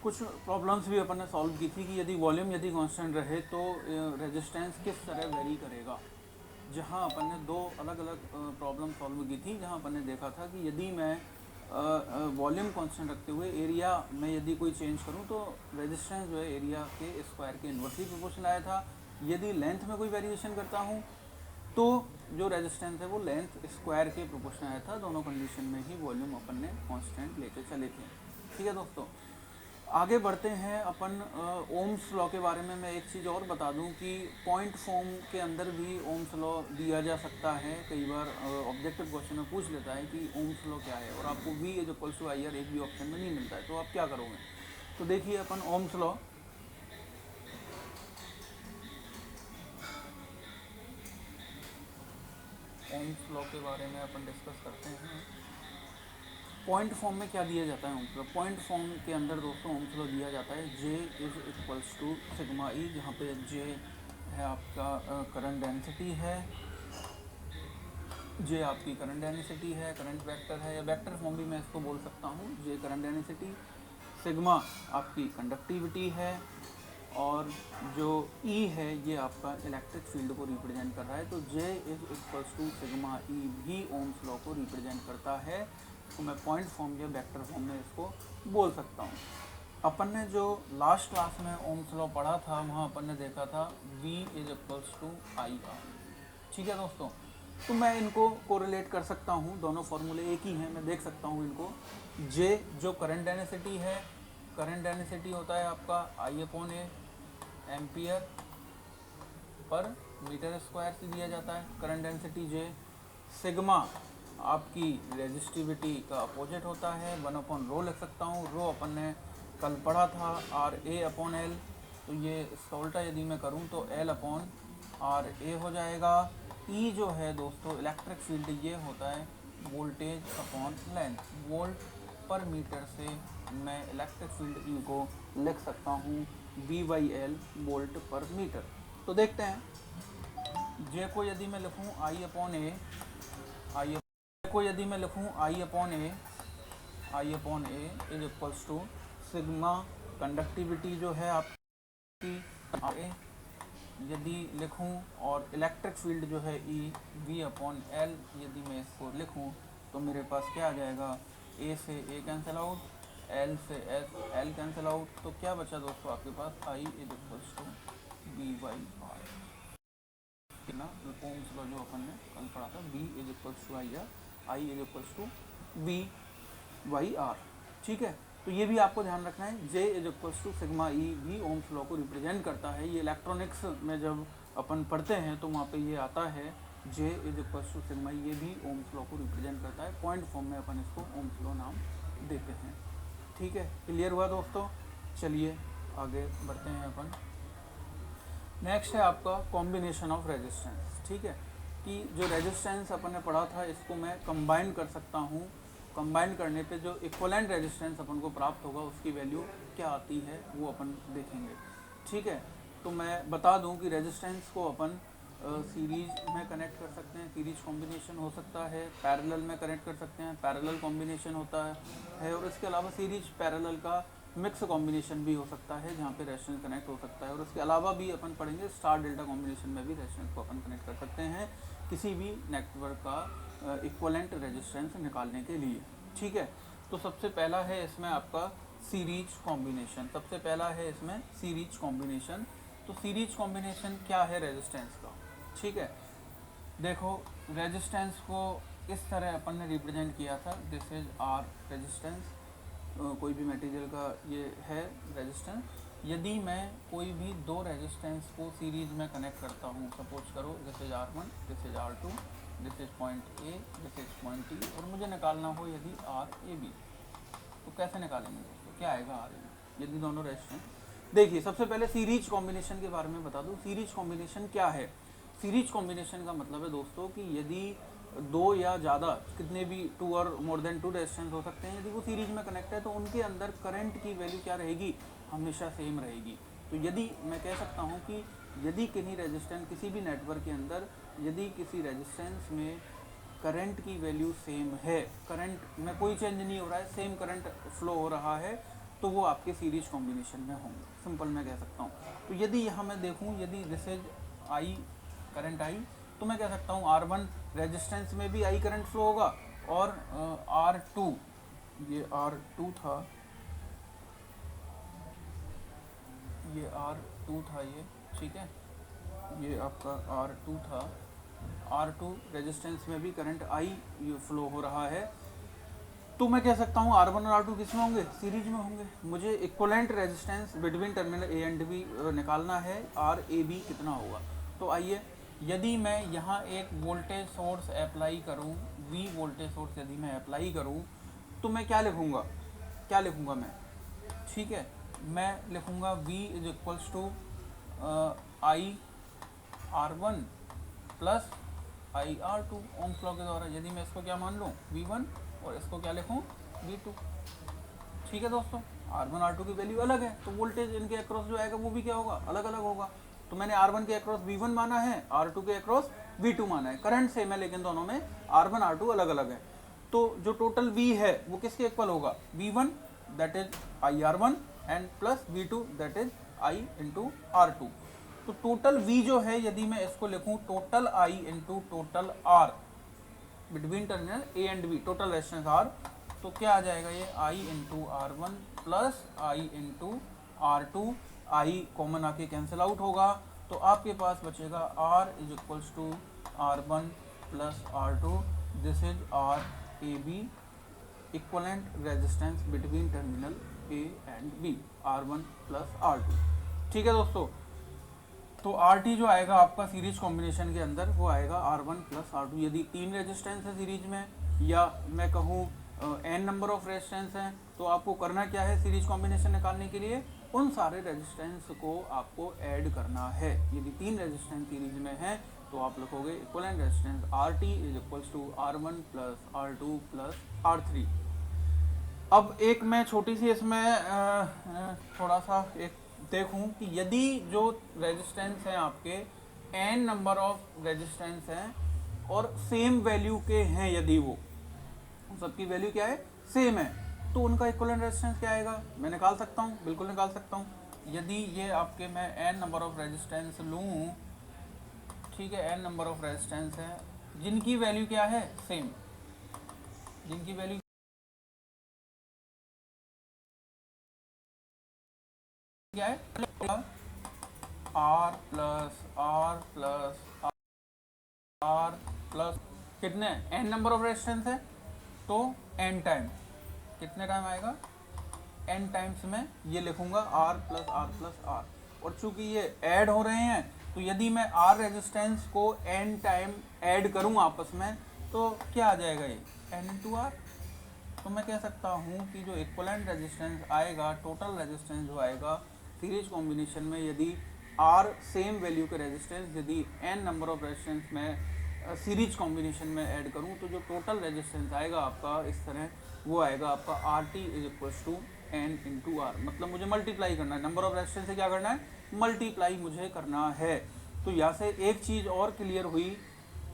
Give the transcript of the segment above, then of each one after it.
कुछ प्रॉब्लम्स भी अपन ने सॉल्व की थी कि यदि वॉल्यूम यदि कांस्टेंट रहे तो रेजिस्टेंस किस तरह वेरी करेगा। जहां अपन ने दो अलग अलग प्रॉब्लम सॉल्व की थी, जहां अपन ने देखा था कि यदि मैं वॉल्यूम कांस्टेंट रखते हुए एरिया में यदि कोई चेंज करूं तो रेजिस्टेंस जो है एरिया के स्क्वायर के इन्वर्सली प्रोपोर्शनल आया था। यदि लेंथ में कोई वेरिएशन करता हूं तो जो रेजिस्टेंस है वो लेंथ स्क्वायर के प्रोपोर्शनल आया था। दोनों कंडीशन में ही वॉल्यूम अपन ने कांस्टेंट लेके चले थे। ठीक है दोस्तों, आगे बढ़ते हैं अपन ओम्स लॉ के बारे में। मैं एक चीज़ और बता दूं कि पॉइंट फॉर्म के अंदर भी ओम्स लॉ दिया जा सकता है। कई बार ऑब्जेक्टिव क्वेश्चन में पूछ लेता है कि ओम्स लॉ क्या है और आपको V is equals to I R एक भी ऑप्शन में नहीं मिलता है, तो आप क्या करोगे। तो देखिए अपन ओम्स लॉ, ओम्स लॉ के बारे में अपन डिस्कस करते हैं। पॉइंट फॉर्म में क्या दिया जाता है ओम्स लॉ। पॉइंट फॉर्म के अंदर दोस्तों ओम्स लॉ दिया जाता है J is equals to sigma E, जहाँ पे J है आपका करंट डेंसिटी है, J आपकी करंट डेंसिटी है, करंट वेक्टर है, या वेक्टर फॉर्म भी मैं इसको बोल सकता हूँ। J करंट डेंसिटी, सिग्मा आपकी कंडक्टिविटी है, और जो E है ये आपका इलेक्ट्रिक फील्ड को रिप्रेजेंट कर रहा है। तो J is equals to sigma E भी ओम्स लॉ को रिप्रेजेंट करता है। तो मैं पॉइंट फॉर्म या वेक्टर फॉर्म में इसको बोल सकता हूँ। अपन ने जो लास्ट क्लास में ओम्स लॉ पढ़ा था वहाँ अपन ने देखा था V is equals to I R. ठीक है दोस्तों, तो मैं इनको कोरिलेट कर सकता हूँ, दोनों फॉर्मूले एक ही हैं, मैं देख सकता हूँ इनको। J जो करंट डेंसिटी है, करंट डेंसिटी होता है आपका आई upon A ampere per metre square से दिया जाता है करंट डेंसिटी J। सिग्मा आपकी रेजिस्टिविटी का अपोजिट होता है, 1/रो लिख सकता हूँ। रो अपन ने कल पढ़ा था RA/L, तो ये इसका उल्टा यदि मैं करूँ तो L/RA हो जाएगा। E जो है दोस्तों इलेक्ट्रिक फील्ड, ये होता है वोल्टेज अपॉन लेंथ। वोल्ट पर मीटर से मैं इलेक्ट्रिक फील्ड E को लिख सकता हूँ V/L वोल्ट पर मीटर। तो देखते हैं, J को यदि मैं लिखूँ आई को यदि मैं लिखूँ I upon A is equals to sigma conductivity जो है आपकी A यदि लिखूँ, और इलेक्ट्रिक फील्ड जो है E V/L यदि मैं इसको लिखूँ तो मेरे पास क्या आ जाएगा, A से A कैंसिल आउट, L से L कैंसिल आउट, तो क्या बचा दोस्तों आपके पास I is equals to V/R ना। ओम्स लॉ जो अपन ने कल पढ़ा था V is equals to I is equals to V/R। ठीक है, तो ये भी आपको ध्यान रखना है। J is equals to sigma E भी ओम्स लॉ को रिप्रेजेंट करता है। ये इलेक्ट्रॉनिक्स में जब अपन पढ़ते हैं तो वहाँ पे ये आता है J is equals to sigma E, ये भी ओम्स लॉ को रिप्रेजेंट करता है। पॉइंट फॉर्म में अपन इसको ओम्स लॉ नाम देते हैं। ठीक है, क्लियर हुआ दोस्तों। चलिए आगे बढ़ते हैं अपन। नेक्स्ट है आपका कॉम्बिनेशन ऑफ रेजिस्टेंस। ठीक है, कि जो रेजिस्टेंस अपन ने पढ़ा था इसको मैं कंबाइन कर सकता हूँ। कंबाइन करने पे जो इक्वलेंट रेजिस्टेंस अपन को प्राप्त होगा उसकी वैल्यू क्या आती है वो अपन देखेंगे। ठीक है, तो मैं बता दूं कि रेजिस्टेंस को अपन सीरीज में कनेक्ट कर सकते हैं, सीरीज कॉम्बिनेशन हो सकता है, पैरेलल में कनेक्ट कर सकते हैं, पैरेलल कॉम्बिनेशन होता है, और इसके अलावा सीरीज पैरेलल का मिक्स कॉम्बिनेशन भी हो सकता है जहाँ पे रेजिस्टेंस कनेक्ट हो सकता है। और इसके अलावा भी अपन पढ़ेंगे स्टार डेल्टा कॉम्बिनेशन में भी रेजिस्टेंस को अपन कनेक्ट कर सकते हैं किसी भी नेटवर्क का इक्वलेंट रेजिस्टेंस निकालने के लिए। ठीक है, तो सबसे पहला है इसमें आपका सीरीज कॉम्बिनेशन। सबसे पहला है इसमें सीरीज कॉम्बिनेशन। तो सीरीज कॉम्बिनेशन क्या है रेजिस्टेंस का। ठीक है, देखो रेजिस्टेंस को इस तरह अपन ने रिप्रेजेंट किया था, दिस इज आर रेजिस्टेंस। कोई भी मटेरियल का ये है रेजिस्टेंस। यदि मैं कोई भी दो रेजिस्टेंस को सीरीज में कनेक्ट करता हूँ, सपोज करो this is R1, this is R2, this is point A, this is point T, और मुझे निकालना हो यदि RAB, तो कैसे निकालेंगे दोस्तों, क्या आएगा RAB यदि दोनों रेजिस्टेंस। देखिए सबसे पहले सीरीज कॉम्बिनेशन के बारे में बता दूं। सीरीज कॉम्बिनेशन क्या है। सीरीज कॉम्बिनेशन का मतलब है दोस्तों कि यदि दो या ज़्यादा, कितने भी टू और मोर देन टू रेजिस्टेंस हो सकते हैं, यदि वो सीरीज में कनेक्ट है तो उनके अंदर करंट की वैल्यू क्या रहेगी, हमेशा सेम रहेगी। तो यदि मैं कह सकता हूँ कि यदि किसी रेजिस्टेंस, किसी भी नेटवर्क के अंदर यदि किसी रेजिस्टेंस में करंट की वैल्यू सेम है, करंट में कोई चेंज नहीं हो रहा है, सेम करंट फ्लो हो रहा है, तो वो आपके सीरीज कॉम्बिनेशन में होंगे, सिंपल मैं कह सकता हूँ। तो यदि यहाँ मैं देखूँ, यदि this is I, current I, तो मैं कह सकता हूँ R1 रेजिस्टेंस में भी आई करंट फ्लो होगा, और R2, ये R2 था, ये R2 था, ये ठीक है, ये आपका R2 था, R2 रेजिस्टेंस में भी करंट आई फ्लो हो रहा है, तो मैं कह सकता हूँ R1 और R2 किस में होंगे, सीरीज में होंगे। मुझे equivalent resistance between terminal A and B निकालना है, RAB कितना होगा। तो आइए, यदि मैं यहाँ एक वोल्टेज सोर्स अप्लाई करूँ, V वोल्टेज सोर्स यदि मैं अप्लाई करूँ, तो मैं क्या लिखूँगा मैं, ठीक है, मैं लिखूँगा V is equals to I R1 plus I R2 Ohm's law के द्वारा। यदि मैं इसको क्या मान लूँ, V1, और इसको क्या लिखूँ, V2। ठीक है दोस्तों, R1 R2 की वैल्यू अलग है, तो वोल्टेज इनके अक्रॉस जो आएगा वो भी क्या होगा, अलग अलग होगा। तो मैंने R1 के अक्रॉस V1 माना है, R2 के अक्रॉस V2 माना है। करंट सेम है, लेकिन दोनों में R1 R2 अलग अलग है। तो जो टोटल V है वो किसके इक्वल होगा, V1 that is I R1 and plus V2 that is I into R2। तो टोटल V जो है, यदि मैं इसको लिखूँ total I into total R between terminal A and B, total resistance R, तो क्या आ जाएगा, ये I into R1 plus I into R2, I common आके कैंसिल आउट होगा, तो आपके पास बचेगा R is equals to R1 plus R2, this is RAB, equivalent resistance between terminal A and B, R1 plus R2। ठीक है दोस्तों, तो RT जो आएगा आपका सीरीज कॉम्बिनेशन के अंदर, वो आएगा R1 प्लस R2। यदि 3 रेजिस्टेंस है सीरीज में, या मैं कहूँ n नंबर ऑफ रेजिस्टेंस हैं, तो आपको करना क्या है, सीरीज कॉम्बिनेशन निकालने के लिए उन सारे रेजिस्टेंस को आपको ऐड करना है। यदि 3 रेजिस्टेंस सीरीज में है, तो आप लिखोगे equivalent resistance RT is equals to R1 plus R2 plus R3। अब एक मैं छोटी सी इसमें थोड़ा सा एक देखूं कि यदि जो रेजिस्टेंस हैं आपके n नंबर ऑफ रेजिस्टेंस हैं और सेम वैल्यू के हैं, यदि वो सबकी वैल्यू क्या है, सेम है, तो उनका इक्विवेलेंट रेजिस्टेंस क्या आएगा, मैं निकाल सकता हूँ, बिल्कुल निकाल सकता हूँ। यदि ये आपके मैं n नंबर ऑफ रेजिस्टेंस लूँ, ठीक है, n नंबर ऑफ रेजिस्टेंस है जिनकी वैल्यू क्या है, सेम, जिनकी वैल्यू क्या है, R plus R plus R plus कितने, n नंबर ऑफ रेजिस्टेंस है, तो n टाइम, कितने टाइम आएगा, n टाइम्स में ये लिखूंगा R प्लस R। और चूंकि ये ऐड हो रहे हैं, तो यदि मैं R रेजिस्टेंस को n टाइम ऐड करूं आपस में, तो क्या आ जाएगा, ये n इंटू R। तो मैं कह सकता हूं कि जो इक्विवेलेंट रेजिस्टेंस आएगा, टोटल रेजिस्टेंस जो आएगा सीरीज कॉम्बिनेशन में, यदि R सेम वैल्यू के रेजिस्टेंस यदि n नंबर ऑफ रेजिस्टेंस में सीरीज कॉम्बिनेशन में ऐड करूं, तो जो टोटल रेजिस्टेंस आएगा आपका इस तरह, वो आएगा आपका RT is equals to n into R। मतलब मुझे मल्टीप्लाई करना है, नंबर ऑफ रेजिस्टेंस से क्या करना है, मल्टीप्लाई मुझे करना है। तो यहाँ से एक चीज़ और क्लियर हुई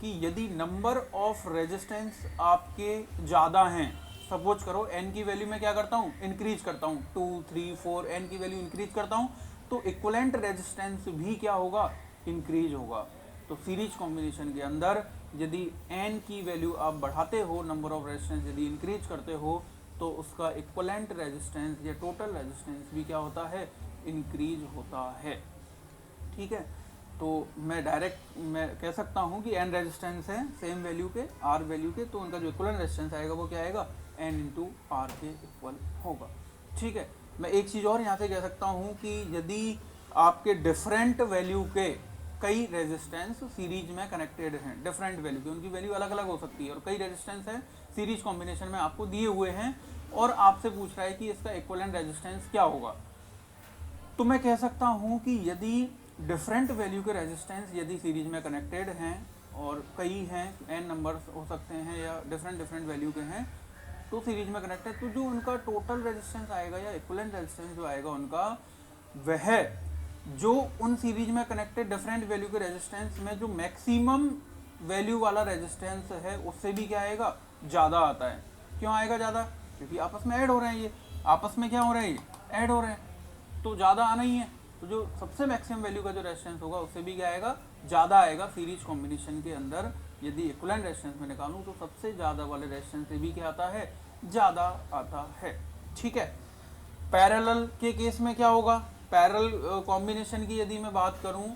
कि यदि नंबर ऑफ रेजिस्टेंस आपके ज़्यादा हैं, सपोज करो n की वैल्यू में क्या करता हूँ, इंक्रीज करता हूँ, 2 3 4 n की वैल्यू इंक्रीज करता हूँ, तो इक्विवेलेंट रेजिस्टेंस भी क्या होगा, इंक्रीज होगा। तो सीरीज कॉम्बिनेशन के अंदर यदि n की वैल्यू आप बढ़ाते हो, नंबर ऑफ रेजिस्टेंस यदि इंक्रीज करते हो, तो उसका इक्विवेलेंट रेजिस्टेंस या टोटल रेजिस्टेंस भी क्या होता है, इंक्रीज होता है। ठीक है, तो मैं डायरेक्ट मैं कह सकता हूँ कि n रेजिस्टेंस है सेम वैल्यू के, R वैल्यू के, तो उनका जो इक्विवेलेंट रेजिस्टेंस आएगा वो क्या आएगा, n इंटू R के इक्वल होगा। ठीक है, मैं एक चीज़ और यहाँ से कह सकता हूँ कि यदि आपके डिफरेंट वैल्यू के कई रेजिस्टेंस सीरीज में कनेक्टेड हैं, डिफरेंट वैल्यू के, उनकी वैल्यू अलग अलग हो सकती है, और कई रेजिस्टेंस है सीरीज कॉम्बिनेशन में आपको दिए हुए हैं, और आपसे पूछ रहा है कि इसका इक्विवेलेंट रेजिस्टेंस क्या होगा, तो मैं कह सकता हूँ कि यदि डिफरेंट वैल्यू के रेजिस्टेंस यदि सीरीज में कनेक्टेड हैं, और कई हैं, n नंबर्स हो सकते हैं या डिफरेंट वैल्यू के हैं, तो सीरीज में कनेक्टेड, तो जो उनका टोटल रेजिस्टेंस आएगा या इक्विवेलेंट रेजिस्टेंस जो आएगा उनका, वह जो उन सीरीज में कनेक्टेड डिफरेंट वैल्यू के रेजिस्टेंस में जो मैक्सिमम वैल्यू वाला रेजिस्टेंस है, उससे भी क्या आएगा, ज़्यादा आता है। क्यों आएगा ज़्यादा, क्योंकि आपस में ऐड हो रहे हैं, ये आपस में क्या हो रहा है, ये ऐड हो रहे हैं तो ज़्यादा आना ही है, तो जो सबसे मैक्सिमम वैल्यू का जो रेजिस्टेंस होगा उससे भी क्या आएगा, ज़्यादा आएगा। सीरीज कॉम्बिनेशन के अंदर यदि इक्विवेलेंट रेजिस्टेंस में निकालूं तो सबसे ज़्यादा वाले रेजिस्टेंस से भी क्या आता है, ज़्यादा आता है। ठीक है, पैरेलल के केस में क्या होगा, पैरेलल कॉम्बिनेशन की यदि मैं बात करूं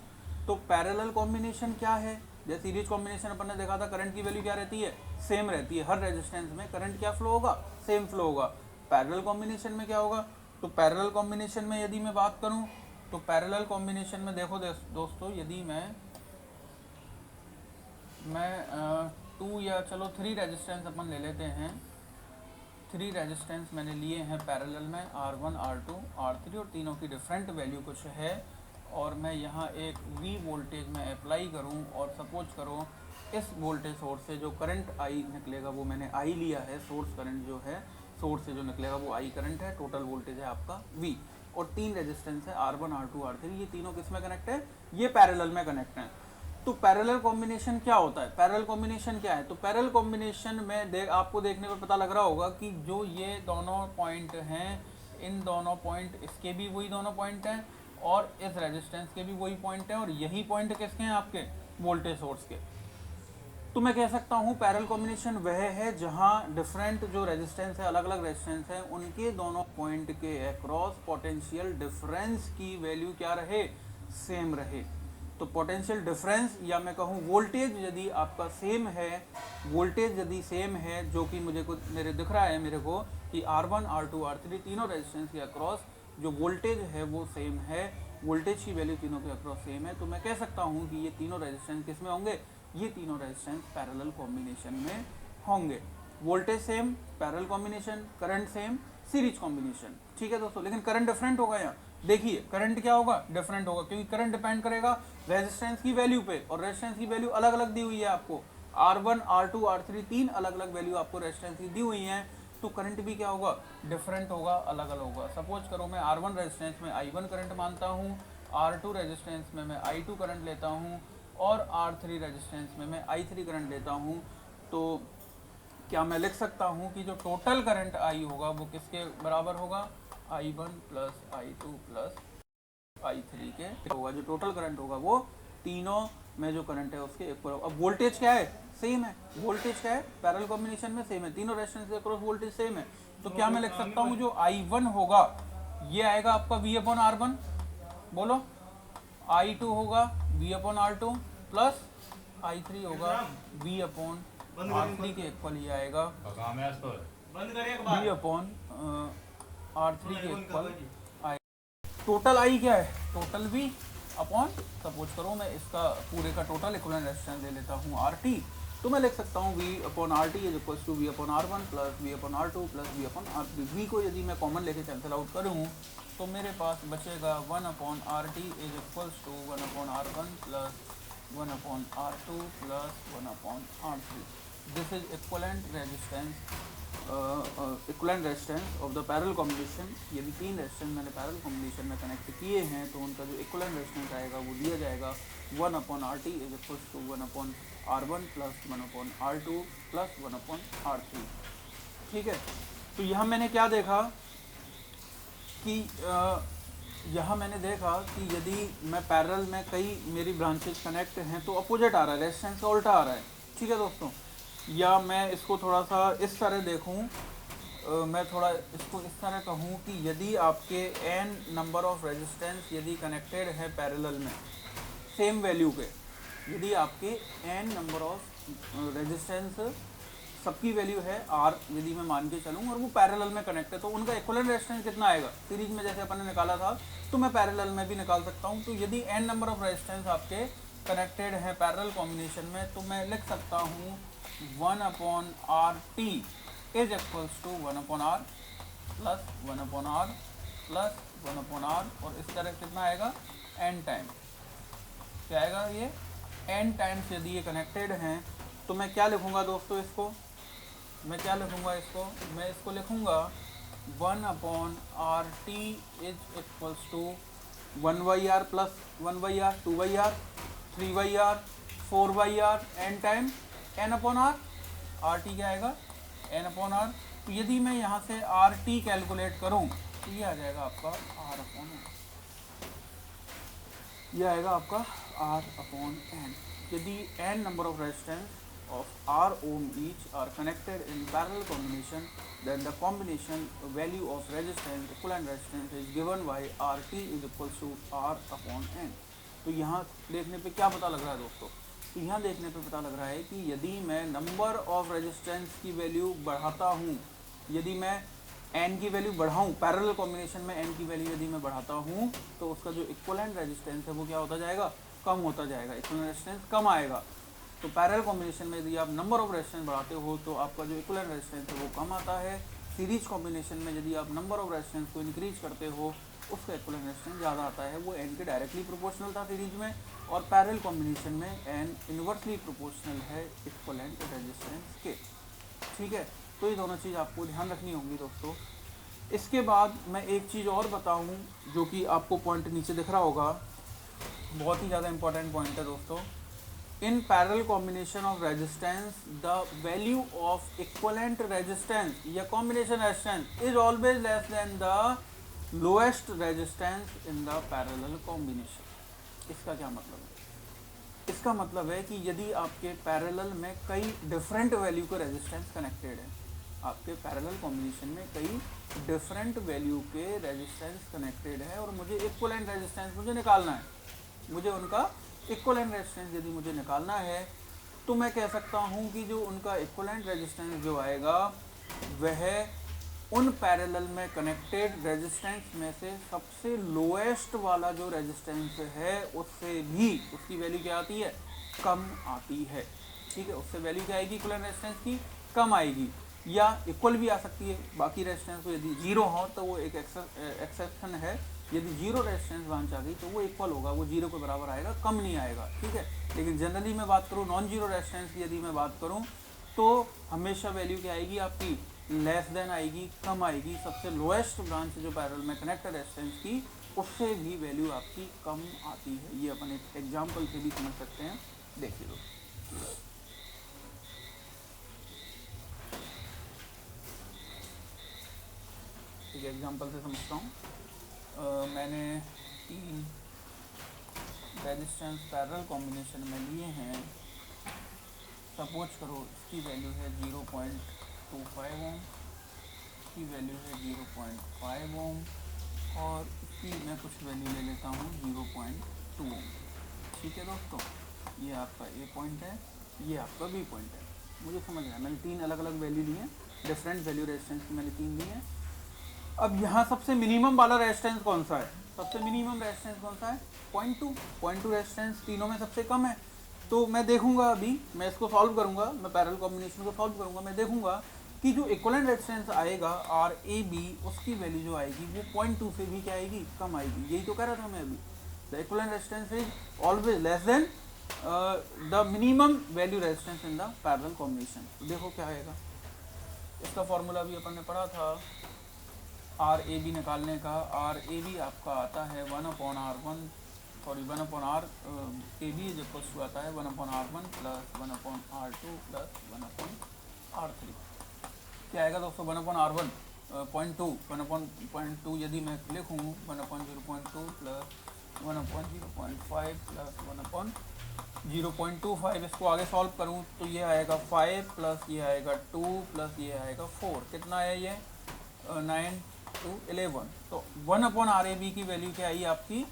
तो पैरेलल कॉम्बिनेशन क्या है, जैसे सीरीज कॉम्बिनेशन अपन ने देखा था, करंट की वैल्यू क्या रहती है, सेम रहती है, हर रेजिस्टेंस में करंट क्या फ्लो होगा, सेम फ्लो होगा। पैरेलल कॉम्बिनेशन में क्या होगा, तो पैरेलल कॉम्बिनेशन में यदि मैं बात करूं तो पैरेलल कॉम्बिनेशन में देखो दोस्तों, यदि मैं 2 या चलो 3 रेजिस्टेंस अपन ले लेते हैं, 3 रेजिस्टेंस मैंने लिए हैं पैरेलल में, R1 R2 R3 और तीनों की डिफरेंट वैल्यू कुछ है, और मैं यहाँ एक V वोल्टेज में अप्लाई करूँ और सपोज करो इस वोल्टेज सोर्स से जो करंट I निकलेगा वो मैंने I लिया है, सोर्स करंट जो है सोर्स से जो निकलेगा वो I करंट है, टोटल वोल्टेज है आपका V, और 3 रेजिस्टेंस है R1 R2 R3, ये तीनों किस में कनेक्ट है, ये पैरेलल में कनेक्ट हैं। तो पैरेलल कॉम्बिनेशन क्या होता है, पैरेलल कॉम्बिनेशन क्या है, तो पैरेलल कॉम्बिनेशन में आपको देखने पर पता लग रहा होगा कि जो ये दोनों पॉइंट हैं, इन दोनों पॉइंट, इसके भी वही दोनों पॉइंट हैं और इस रेजिस्टेंस के भी वही पॉइंट है, और यही पॉइंट किसके हैं, आपके वोल्टेज सोर्स के। तो मैं कह सकता हूँ पैरेलल कॉम्बिनेशन वह है जहाँ डिफरेंट जो रेजिस्टेंस है, अलग अलग रेजिस्टेंस है, उनके दोनों पॉइंट के अक्रॉस पोटेंशियल डिफरेंस की वैल्यू क्या रहे, सेम रहे। तो पोटेंशियल डिफरेंस या मैं कहूँ वोल्टेज यदि आपका सेम है, वोल्टेज यदि सेम है, जो कि मुझे कुछ मेरे दिख रहा है मेरे को कि R1 R2 R3 तीनों रेजिस्टेंस के अक्रॉस जो वोल्टेज है वो सेम है, वोल्टेज की वैल्यू तीनों के अक्रॉस सेम है, तो मैं कह सकता हूँ कि ये तीनों रेजिस्टेंस किस में होंगे, ये तीनों रेजिस्टेंस पैरेलल कॉम्बिनेशन में होंगे। Voltage same, parallel combination, current same, series combination. ठीक है दोस्तों, लेकिन करंट डिफरेंट होगा यहाँ, देखिए करंट क्या होगा, डिफरेंट होगा, क्योंकि करंट डिपेंड करेगा रेजिस्टेंस की वैल्यू पे, और रेजिस्टेंस की वैल्यू अलग अलग दी हुई है आपको, R1 R2 R3 तीन अलग अलग वैल्यू आपको रेजिस्टेंस की दी हुई हैं, तो करंट भी क्या होगा, डिफरेंट होगा, अलग अलग होगा। सपोज करो मैं R1 रेजिस्टेंस में I1 करंट मानता हूँ, R2 रेजिस्टेंस में मैं I2 करंट लेता हूँ, और R3 रेजिस्टेंस में मैं I3 करंट लेता हूँ, तो क्या मैं लिख सकता हूँ कि जो टोटल करंट I होगा वो किसके बराबर होगा, I1 plus I2 plus I3 के होगा, जो टोटल करंट होगा वो तीनों में जो करंट है उसके इक्वल होगा। अब वोल्टेज क्या है, सेम है, वोल्टेज क्या है पैरेलल कॉम्बिनेशन में सेम है, तीनों रेजिस्टेंस के अक्रॉस वोल्टेज सेम है, तो क्या मैं लिख सकता हूँ जो I1 होगा ये आएगा आपका V/R1, बोलो, I2 होगा V/R2 प्लस I3 होगा V/R3 के इक्वल ये आएगा V/R3 के इक्वल आएगा। टोटल I क्या है, टोटल V अपॉन, सपोज करो मैं इसका पूरे का टोटल इक्विवेलेंट रेजिस्टेंस ले लेता हूँ RT, तो मैं लिख सकता हूँ V/RT is equal to V/R1 plus V/R2 plus V/R3। V को यदि मैं कॉमन लेके कैंसिल आउट करूँ तो मेरे पास बचेगा 1/RT is equal to 1/R1 plus 1/R2 plus 1/R3। This is equivalent resistance of the parallel combination. यदि तीन रेजिस्टेंस मैंने पैरेलल कॉम्बिनेशन में कनेक्ट किए हैं तो उनका जो इक्विवेलेंट रेजिस्टेंस आएगा वो दिया जाएगा 1/RT is equal to 1/R1 plus 1/R2 plus 1/R3। ठीक है, तो यहाँ मैंने क्या देखा कि यदि मैं पैरेलल में कई मेरी ब्रांचेज कनेक्ट हैं तो अपोजिट आ रहा है, रेजिस्टेंस का उल्टा आ रहा है। ठीक है दोस्तों, या मैं इसको थोड़ा सा इस तरह देखूं, मैं थोड़ा इसको इस तरह कहूं कि यदि आपके n नंबर ऑफ रेजिस्टेंस यदि कनेक्टेड है पैरेलल में सेम वैल्यू के, यदि आपके n नंबर ऑफ रेजिस्टेंस सबकी वैल्यू है R यदि मैं मान के चलूँ और वो पैरेलल में कनेक्ट है, तो उनका इक्विवेलेंट रेजिस्टेंस कितना आएगा, सीरीज में जैसे अपन ने निकाला था तो मैं पैरेलल में भी निकाल सकता हूँ। तो यदि n नंबर ऑफ रेजिस्टेंस आपके कनेक्टेड है पैरेलल कॉम्बिनेशन में तो मैं लिख सकता हूँ 1/RT is equals to 1/R plus 1/R plus 1/R, और इस तरह कितना आएगा n टाइम, क्या आएगा ये n टाइम्स। यदि ये कनेक्टेड हैं तो मैं क्या लिखूँगा दोस्तों, मैं इसको लिखूँगा 1/RT is equals to 1/R plus 1/R 2/R 3/R 4/R n time n/R। RT क्या आएगा n/R। तो यदि मैं यहाँ से RT कैलकुलेट करूँ तो ये आ जाएगा आपका R अपॉन एन, ये आएगा आपका R अपॉन एन। यदि n number of resistance of R ohm each are connected in parallel combination, then the combination value of resistance, equivalent resistance is given by RT is equals to R upon N। तो यहाँ देखने पे क्या पता लग रहा है दोस्तों, तो यहाँ देखने पे पता लग रहा है कि यदि मैं नंबर ऑफ रेजिस्टेंस की वैल्यू बढ़ाता हूँ, यदि मैं n की वैल्यू बढ़ाऊँ पैरेलल कॉम्बिनेशन में, n की वैल्यू यदि मैं बढ़ाता हूँ तो उसका जो इक्विवेलेंट रेजिस्टेंस है वो क्या होता जाएगा, कम होता जाएगा, इक्विवेलेंट रेजिस्टेंस कम आएगा। तो पैरेलल कॉम्बिनेशन में यदि आप नंबर ऑफ रेजिस्टेंस बढ़ाते हो तो आपका जो इक्विवेलेंट रेजिस्टेंस है वो कम आता है। सीरीज कॉम्बिनेशन में यदि आप नंबर ऑफ रेजिस्टेंस को इंक्रीज करते हो उसका इक्विवेलेंट रेजिस्टेंस ज़्यादा आता है, वो n के डायरेक्टली प्रोपोर्शनल था सीरीज में, और पैरेलल कॉम्बिनेशन में n इन्वर्सली प्रोपोर्शनल है इक्विवेलेंट रेजिस्टेंस के। ठीक है, तो ये दोनों चीज़ आपको ध्यान रखनी होंगी दोस्तों। इसके बाद मैं एक चीज़ और बताऊँ जो कि आपको पॉइंट नीचे दिख रहा होगा, बहुत ही ज़्यादा इंपॉर्टेंट पॉइंट है दोस्तों। In parallel combination of resistance, the value of equivalent resistance या combination resistance is always less than the lowest resistance in the parallel combination। इसका क्या मतलब है? इसका मतलब है कि यदि आपके पैरेलल में कई डिफरेंट वैल्यू के रेजिस्टेंस कनेक्टेड है, आपके पैरेलल कॉम्बिनेशन में कई डिफरेंट वैल्यू के रेजिस्टेंस कनेक्टेड है और मुझे इक्विवेलेंट रेजिस्टेंस मुझे निकालना है, मुझे उनका इक्विवेलेंट रेजिस्टेंस यदि मुझे निकालना है तो मैं कह सकता हूं कि जो उनका इक्विवेलेंट रेजिस्टेंस जो आएगा वह उन पैरेलल में कनेक्टेड रेजिस्टेंस में से सबसे लोएस्ट वाला जो रेजिस्टेंस है उससे भी उसकी वैल्यू क्या आती है, कम आती है। ठीक है, उससे वैल्यू क्या आएगी इक्विवेलेंट रेजिस्टेंस की, कम आएगी, या इक्वल भी आ सकती है। बाकी रेजिस्टेंस को यदि जीरो हो तो वो एक एक्सेप्शन है, यदि जीरो रेजिस्टेंस ब्रांच आ गई तो वो इक्वल होगा, वो जीरो के बराबर आएगा, कम नहीं आएगा। ठीक है, लेकिन जनरली मैं बात करूँ नॉन जीरो रेजिस्टेंस की, यदि मैं बात करूँ तो हमेशा वैल्यू क्या आएगी आपकी, लेस देन आएगी, कम आएगी। सबसे लोएस्ट ब्रांच जो पैरेलल में कनेक्टेड रेजिस्टेंस की उससे भी वैल्यू आपकी कम आती है। ये अपन एक एग्जाम्पल से भी समझ सकते हैं, देखिए दोस्तों। एक एग्जाम्पल से समझता हूँ। मैंने 3 रेजिस्टेंस पैरेलल कॉम्बिनेशन में लिए हैं। सपोज करो इसकी वैल्यू है 0.25 ओम, इसकी वैल्यू है 0.5 ओम और इसकी मैं कुछ वैल्यू ले लेता हूँ 0.2 ओम। ठीक है दोस्तों, ये आपका ए पॉइंट है, ये आपका बी पॉइंट है। मुझे समझ गया, मैंने 3 अलग अलग वैल्यू ली हैं, डिफरेंट वैल्यू रेजिस्टेंस की मैंने 3 ली हैं। अब यहाँ सबसे मिनिमम वाला रेजिस्टेंस कौन सा है, सबसे मिनिमम रेजिस्टेंस कौन सा है, 0.2 रेजिस्टेंस तीनों में सबसे कम है। तो मैं देखूंगा, अभी मैं इसको सॉल्व करूंगा, मैं पैरेलल कॉम्बिनेशन को सॉल्व करूंगा, मैं देखूंगा कि जो इक्विवेलेंट रेजिस्टेंस आएगा RAB उसकी वैल्यू जो आएगी वो 0.2 से भी क्या आएगी, कम आएगी। यही तो कह रहा था मैं अभी, the equivalent resistance is always less than the minimum value resistance in the parallel combination. तो देखो क्या आएगा, इसका फॉर्मूला भी अपन ने पढ़ा था RAB निकालने का। RAB आपका आता है 1/R1, sorry 1/R AB is equals to आता है 1/R1 plus 1/R2 plus 1/R3। क्या आएगा दोस्तों, 1/R1 0.2, 1/0.2 यदि मैं लिखूँ 1/0.2 प्लस 1/0.5 प्लस 1/0.25, इसको आगे सॉल्व करूँ तो ये आएगा 5 प्लस ये आएगा 2 प्लस ये आएगा 4, कितना है ये 9 to 11। तो 1/RAB की वैल्यू क्या आई आपकी,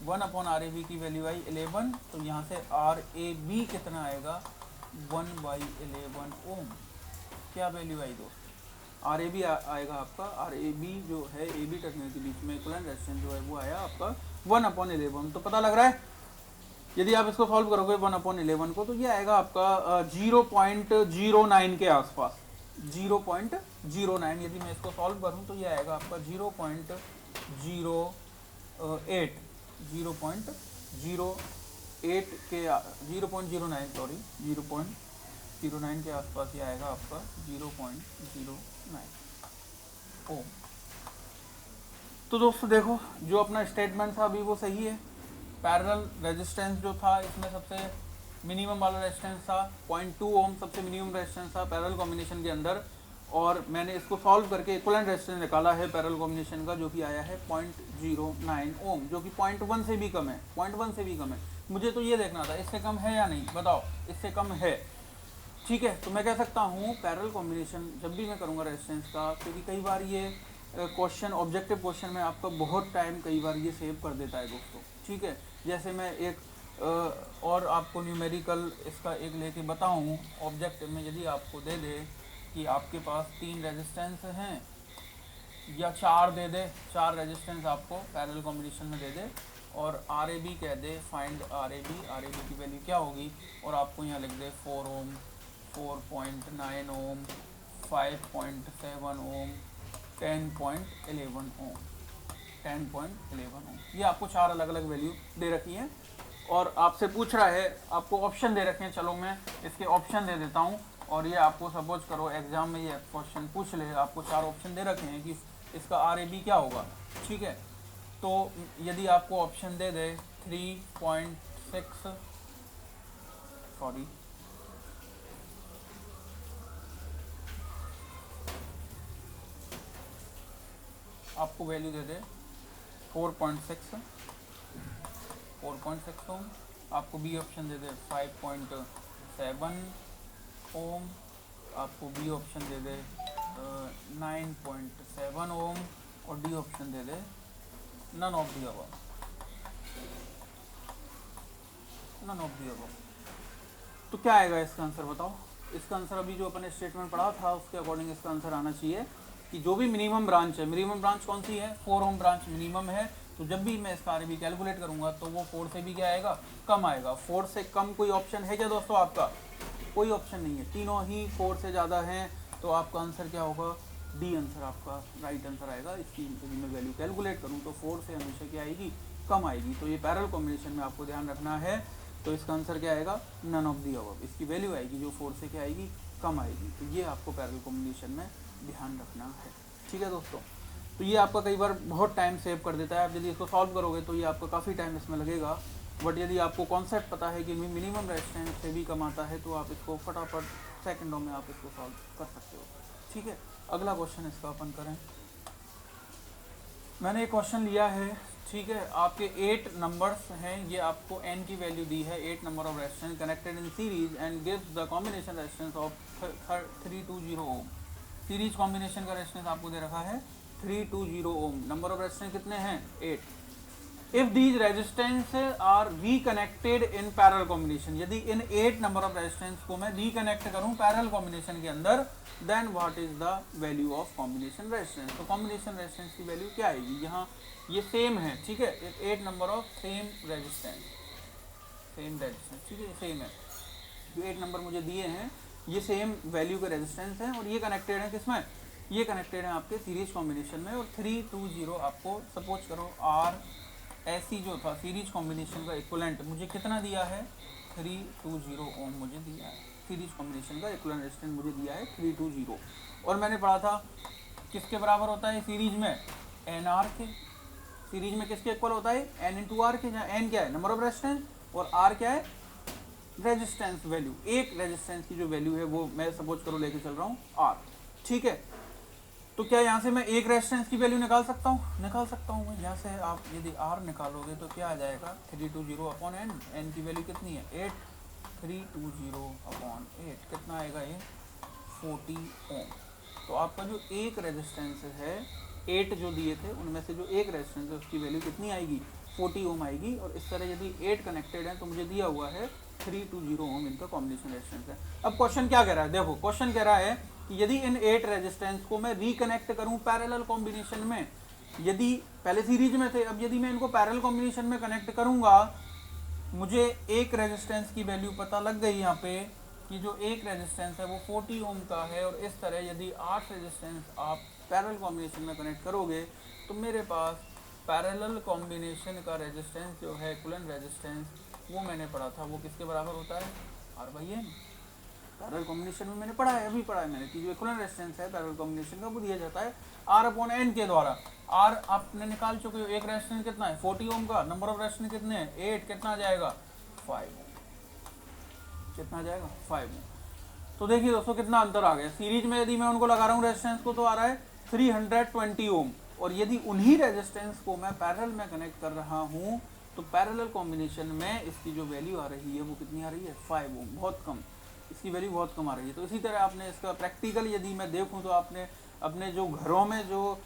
1/RAB की वैल्यू आई 11। तो यहाँ से RAB कितना आएगा, 1/11 ओम। क्या वैल्यू आई दोस्तों, RAB आएगा आपका, RAB जो है AB टर्मिनल के बीच में इक्विवेलेंट रेजिस्टेंस जो है वो आया आपका 1/11। तो पता लग रहा है यदि आप इसको सॉल्व करोगे 1/11 को तो ये आएगा आपका 0.09 के आसपास, 0.09। यदि मैं इसको सॉल्व करूं तो ये आएगा आपका 0.08, 0.08 के 0.09 सॉरी 0.09 के आसपास ये आएगा आपका 0.09 ओम। तो दोस्तों देखो, जो अपना स्टेटमेंट था अभी वो सही है। पैरेलल रेजिस्टेंस जो था इसमें सबसे मिनिमम वाला रेजिस्टेंस था 0.2 ओम, सबसे मिनिमम रेजिस्टेंस था पैरेलल कॉम्बिनेशन के अंदर। और मैंने इसको सॉल्व करके इक्विवेलेंट रेजिस्टेंस निकाला है पैरेलल कॉम्बिनेशन का, जो कि आया है 0.09 ओम, जो कि 0.1 से भी कम है, 0.1 से भी कम है। मुझे तो ये देखना था इससे कम है या नहीं, बताओ इससे कम है, ठीक है। तो मैं कह सकता हूँ पैरेलल कॉम्बिनेशन जब भी मैं करूँगा रेजिस्टेंस का, क्योंकि कई बार ये क्वेश्चन ऑब्जेक्टिव क्वेश्चन में आपका बहुत टाइम कई बार ये सेव कर देता है दोस्तों, ठीक है। जैसे मैं एक और आपको न्यूमेरिकल इसका एक लेके बताऊँ ऑब्जेक्टिव में, यदि आपको दे दे कि आपके पास 3 रेजिस्टेंस हैं या 4 दे दे, 4 रेजिस्टेंस आपको पैरेलल कॉम्बिनेशन में दे दे और RAB कह दे, फाइंड RAB की वैल्यू क्या होगी, और आपको यहाँ लिख दे 4 ओम, 4.9 ओम, 5.7 ओम, 10.11 ओम, 10.11 ओम। ये आपको 4 अलग अलग वैल्यू दे रखी हैं और आपसे पूछ रहा है, आपको ऑप्शन दे रखे हैं। चलो मैं इसके ऑप्शन दे देता हूँ, और ये आपको सपोज करो एग्जाम में ये क्वेश्चन पूछ ले, आपको 4 ऑप्शन दे रखे हैं कि इसका RAB क्या होगा, ठीक है। तो यदि आपको ऑप्शन दे दे 3.6 सॉरी आपको वैल्यू दे दे 4.6 ओम, आपको बी ऑप्शन दे दे 5.7 ओम, आपको बी ऑप्शन दे दे 9.7 ओम, और डी ऑप्शन दे दे none of the above, none of the above. तो क्या आएगा इसका आंसर, बताओ। इसका आंसर अभी जो अपने स्टेटमेंट पढ़ा था उसके अकॉर्डिंग इसका आंसर आना चाहिए कि जो भी मिनिमम ब्रांच है, मिनिमम ब्रांच कौन सी है, 4 ओम ब्रांच मिनिमम है, तो जब भी मैं इसका RAB कैलकुलेट करूंगा तो वो 4 से भी क्या आएगा, कम आएगा। 4 से कम कोई ऑप्शन है क्या दोस्तों आपका, कोई ऑप्शन नहीं है, तीनों ही 4 से ज़्यादा हैं, तो आपका आंसर क्या होगा, डी आंसर आपका राइट आंसर आएगा। इसकी यदि मैं वैल्यू कैलकुलेट करूँ तो 4 से हमेशा क्या आएगी, कम आएगी। तो ये पैरेलल कॉम्बिनेशन में आपको ध्यान रखना है। तो इसका आंसर क्या आएगा, नन ऑफ दी अबव, इसकी वैल्यू आएगी जो 4 से क्या आएगी, कम आएगी। तो ये आपको पैरेलल कॉम्बिनेशन में ध्यान रखना है, ठीक है दोस्तों। तो ये आपका कई बार बहुत टाइम सेव कर देता है। आप यदि इसको सॉल्व करोगे तो ये आपका काफ़ी टाइम इसमें लगेगा, बट यदि आपको कॉन्सेप्ट पता है कि मिनिमम रेजिस्टेंस से भी कम आता है तो आप इसको फटाफट सेकंडों में आप इसको सॉल्व कर सकते हो, ठीक है। अगला क्वेश्चन इसका अपन करें। मैंने एक क्वेश्चन लिया है, ठीक है। आपके 8 नंबर्स हैं, ये आपको n की वैल्यू दी है, 8 number of resistance connected in series and gives the combination resistance of 320 ohm. Series combination का रेजिस्टेंस आपको दे रखा है 320 ओम। नंबर ऑफ रेजिस्टेंस कितने हैं, 8। If these resistance R reconnected in parallel combination, यदि इन 8 नंबर ऑफ रेजिस्टेंस को मैं रिकनेक्ट करूं पैरेलल कॉम्बिनेशन के अंदर, then what is the value of combination resistance. तो कॉम्बिनेशन रेजिस्टेंस की वैल्यू क्या आएगी, यहाँ ये सेम है, ठीक है, 8 नंबर ऑफ सेम रेजिस्टेंस, ठीक है, सेम है। जो 8 नंबर मुझे दिए हैं ये सेम वैल्यू के रेजिस्टेंस हैं और ये कनेक्टेड है किसमें, ये कनेक्टेड है आपके सीरीज कॉम्बिनेशन में। और 320 आपको सपोज करो आर ऐसी जो था सीरीज कॉम्बिनेशन का इक्विवेलेंट मुझे कितना दिया है, 320 ओम मुझे दिया है। सीरीज कॉम्बिनेशन का इक्विवेलेंट रेजिस्टेंस मुझे दिया है 320, और मैंने पढ़ा था किसके बराबर होता है सीरीज में, एन आर के। सीरीज में किसके इक्वल होता है, एन इंटू आर के, जहाँ एन क्या है नंबर ऑफ रेजिस्टेंस और आर क्या है रेजिस्टेंस वैल्यू। एक रेजिस्टेंस की जो वैल्यू है वो मैं सपोज करो लेके चल रहा हूँ आर, ठीक है। तो क्या यहाँ से मैं एक रेजिस्टेंस की वैल्यू निकाल सकता हूँ, निकाल सकता हूँ मैं यहाँ से। आप यदि आर निकालोगे तो क्या आ जाएगा 320 अपॉन एन, एन की वैल्यू कितनी है 8, 320 अपॉन 8 कितना आएगा ये 40 ओम। तो आपका जो एक रेजिस्टेंस है 8 जो दिए थे उनमें से जो एक रेजिस्टेंस है उसकी वैल्यू कितनी आएगी 40 ओम आएगी। और इस तरह यदि 8 कनेक्टेड है तो मुझे दिया हुआ है 320 ओम इनका कॉम्बिनेशन रेजिस्टेंस है। अब क्वेश्चन क्या कह रहा है, देखो क्वेश्चन कह रहा है कि यदि इन 8 रेजिस्टेंस को मैं रिकनेक्ट करूं पैरेलल कॉम्बिनेशन में, यदि पहले सीरीज में थे अब यदि मैं इनको पैरेलल कॉम्बिनेशन में कनेक्ट करूंगा, मुझे एक रेजिस्टेंस की वैल्यू पता लग गई यहाँ पे कि जो एक रेजिस्टेंस है वो 40 ओम का है। और इस तरह यदि 8 रेजिस्टेंस आप पैरेलल कॉम्बिनेशन में कनेक्ट करोगे तो मेरे पास पैरेलल कॉम्बिनेशन का रेजिस्टेंस जो है इक्विवेलेंट रेजिस्टेंस वो मैंने पढ़ा था वो किसके बराबर होता है R by N. Parallel combination में मैंने पढ़ा है, अभी पढ़ा है मैंने कि जो इक्विवेलेंट रेजिस्टेंस है पैरेलल कॉम्बिनेशन का वो दिया जाता है आर अपॉन एन के द्वारा। आर आपने निकाल चुके हो, एक रेजिस्टेंस कितना है 40 ओम का, नंबर ऑफ रेजिस्टेंस कितने हैं 8, कितना आ जाएगा 5, कितना आ जाएगा 5। तो देखिए दोस्तों कितना अंतर आ गया। सीरीज में यदि मैं उनको लगा रहा हूँ रेजिस्टेंस को तो आ रहा है 320 ओम, और यदि उन्हीं रेजिस्टेंस को मैं पैरेलल में कनेक्ट कर रहा हूँ तो पैरेलल कॉम्बिनेशन में इसकी जो वैल्यू आ रही है वो कितनी आ रही है 5 ओम, बहुत कम, इसकी वैल्यू बहुत कम आ रही है। तो इसी तरह आपने इसका प्रैक्टिकल यदि मैं देखूँ तो आपने अपने जो घरों में जो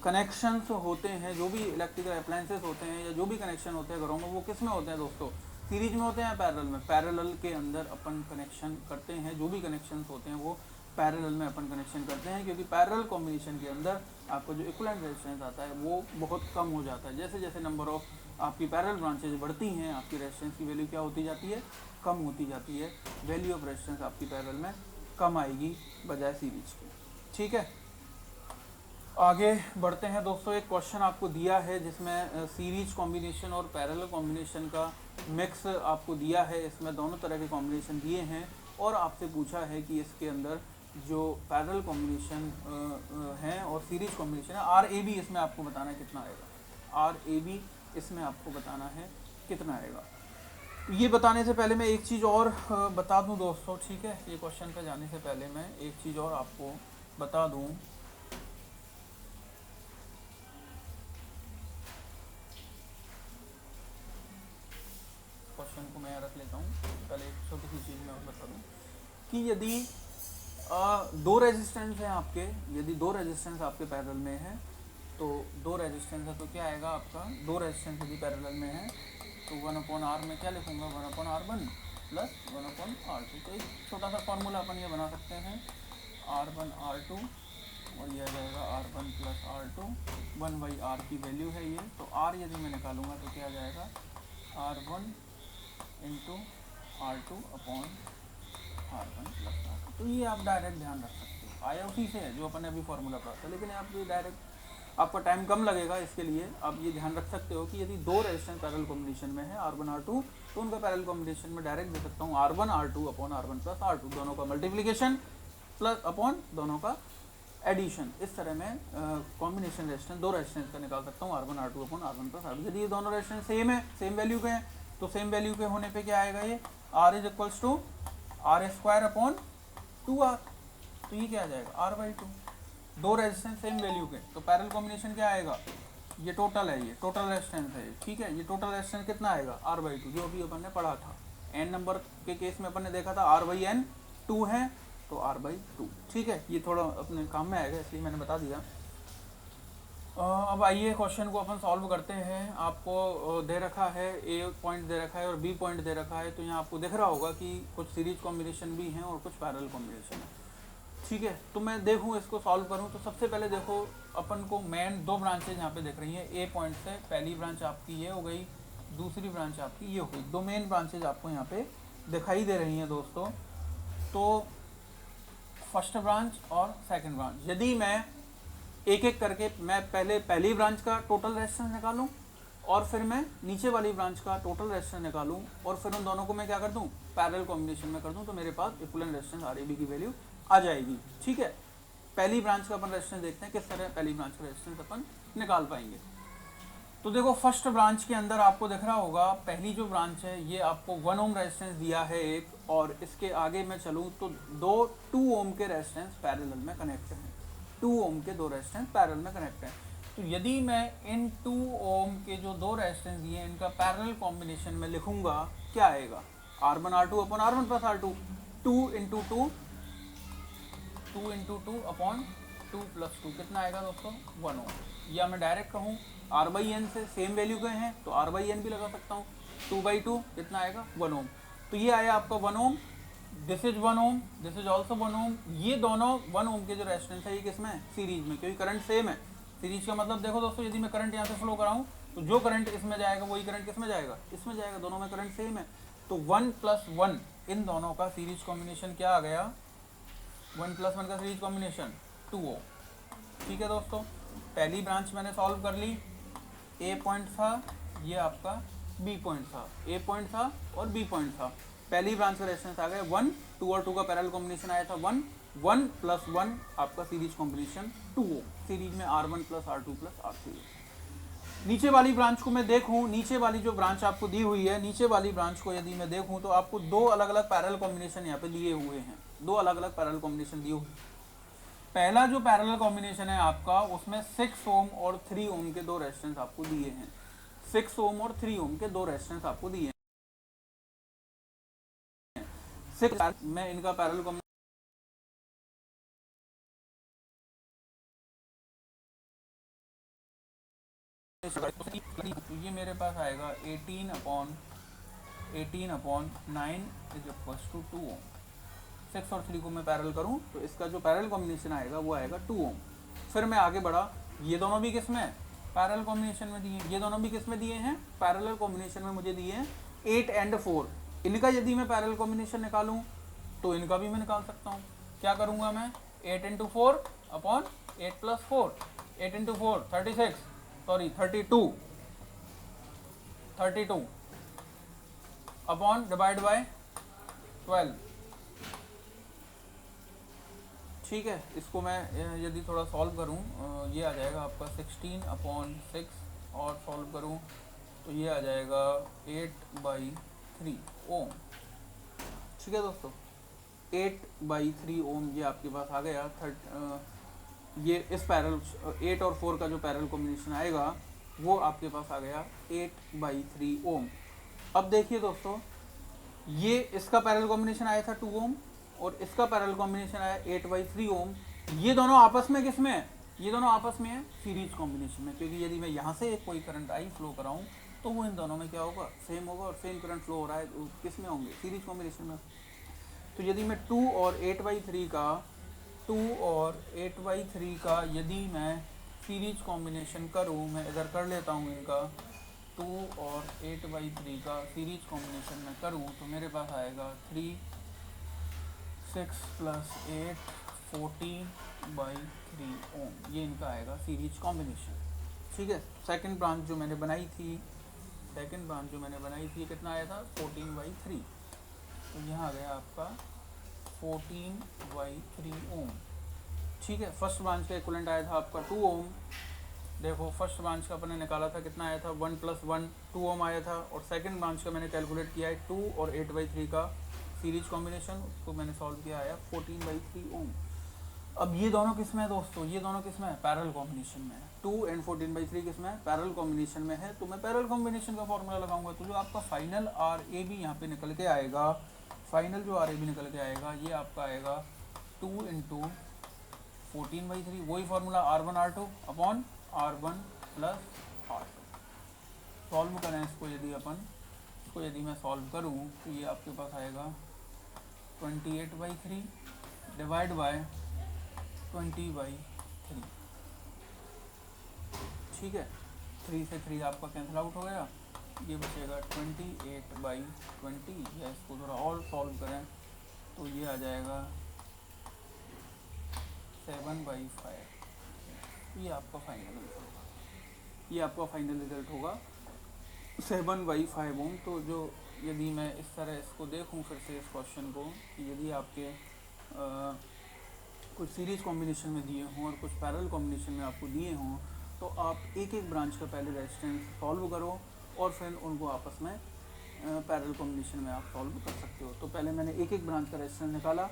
कनेक्शंस होते हैं, जो भी इलेक्ट्रिकल अप्लायंसेस होते हैं या जो भी कनेक्शन होते हैं घरों में, वो किस में होते हैं दोस्तों, सीरीज में होते हैं पैरेलल में। पैरेलल के अंदर अपन कनेक्शन करते हैं, जो भी कनेक्शंस होते हैं वो पैरेलल में अपन कनेक्शन करते हैं, क्योंकि पैरेलल कॉम्बिनेशन के अंदर आपको जो इक्विवेलेंट रेजिस्टेंस आता है वो बहुत कम हो जाता है। जैसे जैसे नंबर ऑफ आपकी पैरेलल ब्रांचेज बढ़ती हैं आपकी रेजिस्टेंस की वैल्यू क्या होती जाती है, कम होती जाती है। वैल्यू ऑफ रेजिस्टेंस आपकी पैरेलल में कम आएगी बजाय सीरीज की। ठीक है, आगे बढ़ते हैं दोस्तों। एक क्वेश्चन आपको दिया है जिसमें सीरीज कॉम्बिनेशन और पैरेलल कॉम्बिनेशन का मिक्स आपको दिया है, इसमें दोनों तरह के कॉम्बिनेशन दिए हैं और आपसे पूछा है कि इसके अंदर जो पैरेलल कॉम्बिनेशन है और सीरीज कॉम्बिनेशन है, आर ए बी इसमें आपको बताना है कितना आएगा, आर ए बी इसमें आपको बताना है कितना आएगा। ये बताने से पहले मैं एक चीज़ और बता दूं दोस्तों, ठीक है, ये क्वेश्चन पे जाने से पहले मैं एक चीज़ और आपको बता दूं। क्वेश्चन को मैं रख लेता हूँ, पहले एक छोटी सी चीज़ मैं और बता दूँ कि यदि दो रेजिस्टेंस हैं आपके, यदि दो रेजिस्टेंस आपके पैरेलल में है तो दो रेजिस्टेंस है तो क्या आएगा आपका, दो रेजिस्टेंस यदि पैरेलल में है तो 1/r में क्या लिखूंगा, 1/r1 प्लस 1/r2। तो एक छोटा सा फॉर्मूला अपन ये बना सकते हैं, r1 r2 और ये आ जाएगा r1 प्लस r2, 1/r की वैल्यू है ये, तो r यदि मैं निकालूंगा तो क्या आ जाएगा r1 into r2 upon r1 plus r2। तो ये आप डायरेक्ट ध्यान रख सकते हो, आया उसी से है जो अपन ने अभी फॉर्मूला पढ़ा था, लेकिन आप ये डायरेक्ट, आपका टाइम कम लगेगा, इसके लिए आप ये ध्यान रख सकते हो कि यदि दो रेजिस्टेंस पैरेलल कॉम्बिनेशन में है r1 r2 तो उनका पैरेलल कॉम्बिनेशन में डायरेक्ट दे सकता हूँ r1 r2 upon r1 plus r2, दोनों का मल्टीप्लिकेशन प्लस अपॉन दोनों का एडिशन। इस तरह में कॉम्बिनेशन रेजिस्टेंस दो रेजिस्टेंस का निकाल सकता हूँ r1 r2 upon r1 plus r2। यदि ये दोनों रेजिस्टेंस सेम है, सेम वैल्यू के हैं, तो सेम वैल्यू के होने पे क्या आएगा, ये r is equals to r square upon 2r, तो ये क्या आ जाएगा r/2। दो रेजिस्टेंस सेम वैल्यू के, तो पैरेलल कॉम्बिनेशन क्या आएगा, ये टोटल है, ये टोटल रेजिस्टेंस है, ठीक है, ये टोटल रेजिस्टेंस कितना आएगा r/2, जो अभी अपन ने पढ़ा था। n नंबर के केस में अपन ने देखा था r/n 2 है तो r/2, ठीक है, ये थोड़ा अपने काम में आएगा इसलिए मैंने बता दिया। अब आइए क्वेश्चन को अपन सॉल्व करते हैं। आपको दे रखा है ए पॉइंट दे रखा है और बी पॉइंट दे रखा है, तो यहाँ आपको दिख रहा होगा कि कुछ सीरीज कॉम्बिनेशन भी हैं और कुछ पैरेलल कॉम्बिनेशन है, ठीक है। तो मैं देखूँ इसको सॉल्व करूँ तो सबसे पहले देखो अपन को मेन दो ब्रांचेज यहाँ पे दिख रही हैं, ए पॉइंट से पहली ब्रांच आपकी ये हो गई, दूसरी ब्रांच आपकी ये हो गई, दो मेन ब्रांचेज आपको यहाँ पे दिखाई दे रही हैं दोस्तों। तो फर्स्ट ब्रांच और सेकंड ब्रांच, यदि मैं एक एक करके मैं पहले पहली ब्रांच का टोटल रेजिस्टेंस निकालूं और फिर मैं नीचे वाली ब्रांच का टोटल रेजिस्टेंस निकालूं और फिर उन दोनों को मैं क्या कर दूं, पैरेलल कॉम्बिनेशन में कर दूं, तो मेरे पास इक्विवेलेंट रेजिस्टेंस आरएबी की वैल्यू आ जाएगी, ठीक है। पहली ब्रांच का अपन रेजिस्टेंस देखते हैं किस तरह पहली ब्रांच का रेजिस्टेंस अपन निकाल पाएंगे। तो देखो फर्स्ट ब्रांच के अंदर आपको दिख रहा होगा, पहली जो ब्रांच है ये आपको 1 ओम रेजिस्टेंस दिया है एक, और इसके आगे मैं चलूँ तो 2 ओम के रेजिस्टेंस पैरेलल में कनेक्ट हैं, 2 ओम के दो रेजिस्टेंस पैरेलल में कनेक्ट हैं। तो यदि मैं इन 2 ओम के जो दो रेजिस्टेंस दिए इनका पैरेलल कॉम्बिनेशन में लिखूंगा, क्या आएगा, r1 r2 upon r1 plus r2, 2 into two upon 2 plus 2 कितना आएगा दोस्तों 1 ओम। या मैं डायरेक्ट कहूँ r/n से सेम वैल्यू गए हैं तो r/n भी लगा सकता हूँ, 2/2 कितना आएगा 1 ओम। तो ये आया आपका 1 ohm, this is 1 ohm, this is also 1 ohm. ये दोनों 1 ओम के जो रेजिस्टेंस है ये किसमें है, सीरीज में, क्योंकि करंट सेम है। सीरीज का मतलब देखो दोस्तों, यदि मैं करंट यहाँ से फ्लो कराऊँ तो जो करंट इसमें जाएगा वही करंट किसमें जाएगा, इसमें जाएगा, दोनों में करंट सेम है। तो 1 + 1 इन दोनों का सीरीज कॉम्बिनेशन क्या आ गया, 1 + 1 का सीरीज कॉम्बिनेशन 2 ओम, ठीक है दोस्तों। पहली ब्रांच मैंने सॉल्व कर ली, ए पॉइंट था, ये आपका बी पॉइंट था, ए पॉइंट था और बी पॉइंट था। पहली ब्रांच का रेजिस्टेंस आ गया 1, 2 और 2 का पैरेलल कॉम्बिनेशन आया था 1, 1 + 1 आपका सीरीज कॉम्बिनेशन 2 ओम, सीरीज में r1 + r2 + r3। नीचे वाली ब्रांच को मैं देखूं, नीचे वाली जो ब्रांच आपको दी हुई है, नीचे वाली ब्रांच को यदि मैं देखूं तो आपको दो अलग अलग पैरेलल कॉम्बिनेशन यहाँ पे दिए हुए हैं, दो अलग अलग पैरेलल कॉम्बिनेशन दिए हुए हैं। पहला जो पैरेलल कॉम्बिनेशन है आपका, उसमें 6 ओम और 3 ओम के दो रेजिस्टेंस आपको दिए हैं, 6 ओम और 3 ओम के दो रेजिस्टेंस आपको दिए हैं। 6 मैं इनका पैरेलल कॉम्बिनेशन तो ये मेरे पास आएगा 18/9 इज इक्वल्स टू 2 ओम। 6 और 3 को मैं पैरेलल करूं तो इसका जो पैरेलल कॉम्बिनेशन आएगा वो आएगा 2 ओम। फिर मैं आगे बढ़ा, ये दोनों भी किस में पैरेलल कॉम्बिनेशन में दिए, ये दोनों भी किस में दिए हैं पैरेलल कॉम्बिनेशन में मुझे दिए हैं 8 और 4। इनका यदि मैं पैरेलल कॉम्बिनेशन निकालूं तो इनका भी मैं निकाल सकता हूं। क्या करूंगा मैं, 8 × 4 अपॉन 8 + 4, 8 × 4 32 अपॉन डिवाइड बाय 12। ठीक है, इसको मैं यदि थोड़ा सॉल्व करूं, ये आ जाएगा आपका 16/6 और सॉल्व करूं तो ये आ जाएगा 8/3 ओम। ठीक है दोस्तों, 8/3 ओम ये आपके पास आ गया। ये इस पैरेलल 8 और 4 का जो पैरेलल कॉम्बिनेशन आएगा वो आपके पास आ गया 8/3 ओम। अब देखिए दोस्तों, ये इसका पैरेलल कॉम्बिनेशन आया था 2 ओम और इसका पैरेलल कॉम्बिनेशन आया 8/3 ओम। ये दोनों आपस में किस में है, ये दोनों आपस में है सीरीज कॉम्बिनेशन में, क्योंकि यदि मैं यहाँ से कोई करंट आई फ्लो कराऊँ तो वो इन दोनों में क्या होगा, सेम होगा, और सेम करंट फ्लो हो रहा है तो किस में होंगे, सीरीज कॉम्बिनेशन में। तो यदि मैं 2 और 8/3 का यदि मैं सीरीज कॉम्बिनेशन करूँ, मैं इधर कर लेता हूँ इनका 2 और 8/3 का सीरीज कॉम्बिनेशन में करूँ तो मेरे पास आएगा 3 6 + 8 14/3 ओम। ये इनका आएगा सीरीज कॉम्बिनेशन। ठीक है, सेकंड ब्रांच जो मैंने बनाई थी कितना आया था 14/3, तो यहाँ आ गया आपका 14/3 ओम। ठीक है, फर्स्ट ब्रांच का इक्विवेलेंट आया था आपका 2 ओम। देखो फर्स्ट ब्रांच का अपने निकाला था, कितना आया था 1 + 1 2 ओम आया था, और सेकंड ब्रांच का मैंने कैलकुलेट किया है 2 और 8/3 का सीरीज कॉम्बिनेशन, उसको मैंने सॉल्व किया आया 14/3 ओम। अब ये दोनों किस में है दोस्तों, ये दोनों किस में है पैरेलल कॉम्बिनेशन में है। 2 और 14/3 किस में है पैरेलल कॉम्बिनेशन में है, तो मैं पैरेलल कॉम्बिनेशन का फॉर्मूला लगाऊंगा तो जो आपका फाइनल RAB यहाँ पे निकल के आएगा, फाइनल जो RAB निकल के आएगा ये आपका आएगा 2 × 14/3, वही formula R1 R2 upon R1 + R2। Solve करें इसको, यदि मैं सॉल्व करूँ तो ये आपके पास आएगा 28/3 डिवाइड बाय 20/3। ठीक है, 3 से 3 आपका कैंसिल आउट हो गया, ये बचेगा 28/20, या इसको थोड़ा और सॉल्व करें तो ये आ जाएगा 7/5। ये आपका फाइनल रिजल्ट होगा 7/5 ओम। तो जो यदि मैं इस तरह इसको देखूं फिर से इस क्वेश्चन को, कि यदि आपके कुछ सीरीज कॉम्बिनेशन में दिए हों और कुछ पैरेलल कॉम्बिनेशन में आपको दिए हों, तो आप एक एक ब्रांच का पहले रेजिस्टेंस सॉल्व करो और फिर उनको आपस में पैरेलल कॉम्बिनेशन में आप सॉल्व कर सकते हो। तो पहले मैंने एक एक ब्रांच का रेजिस्टेंस निकाला,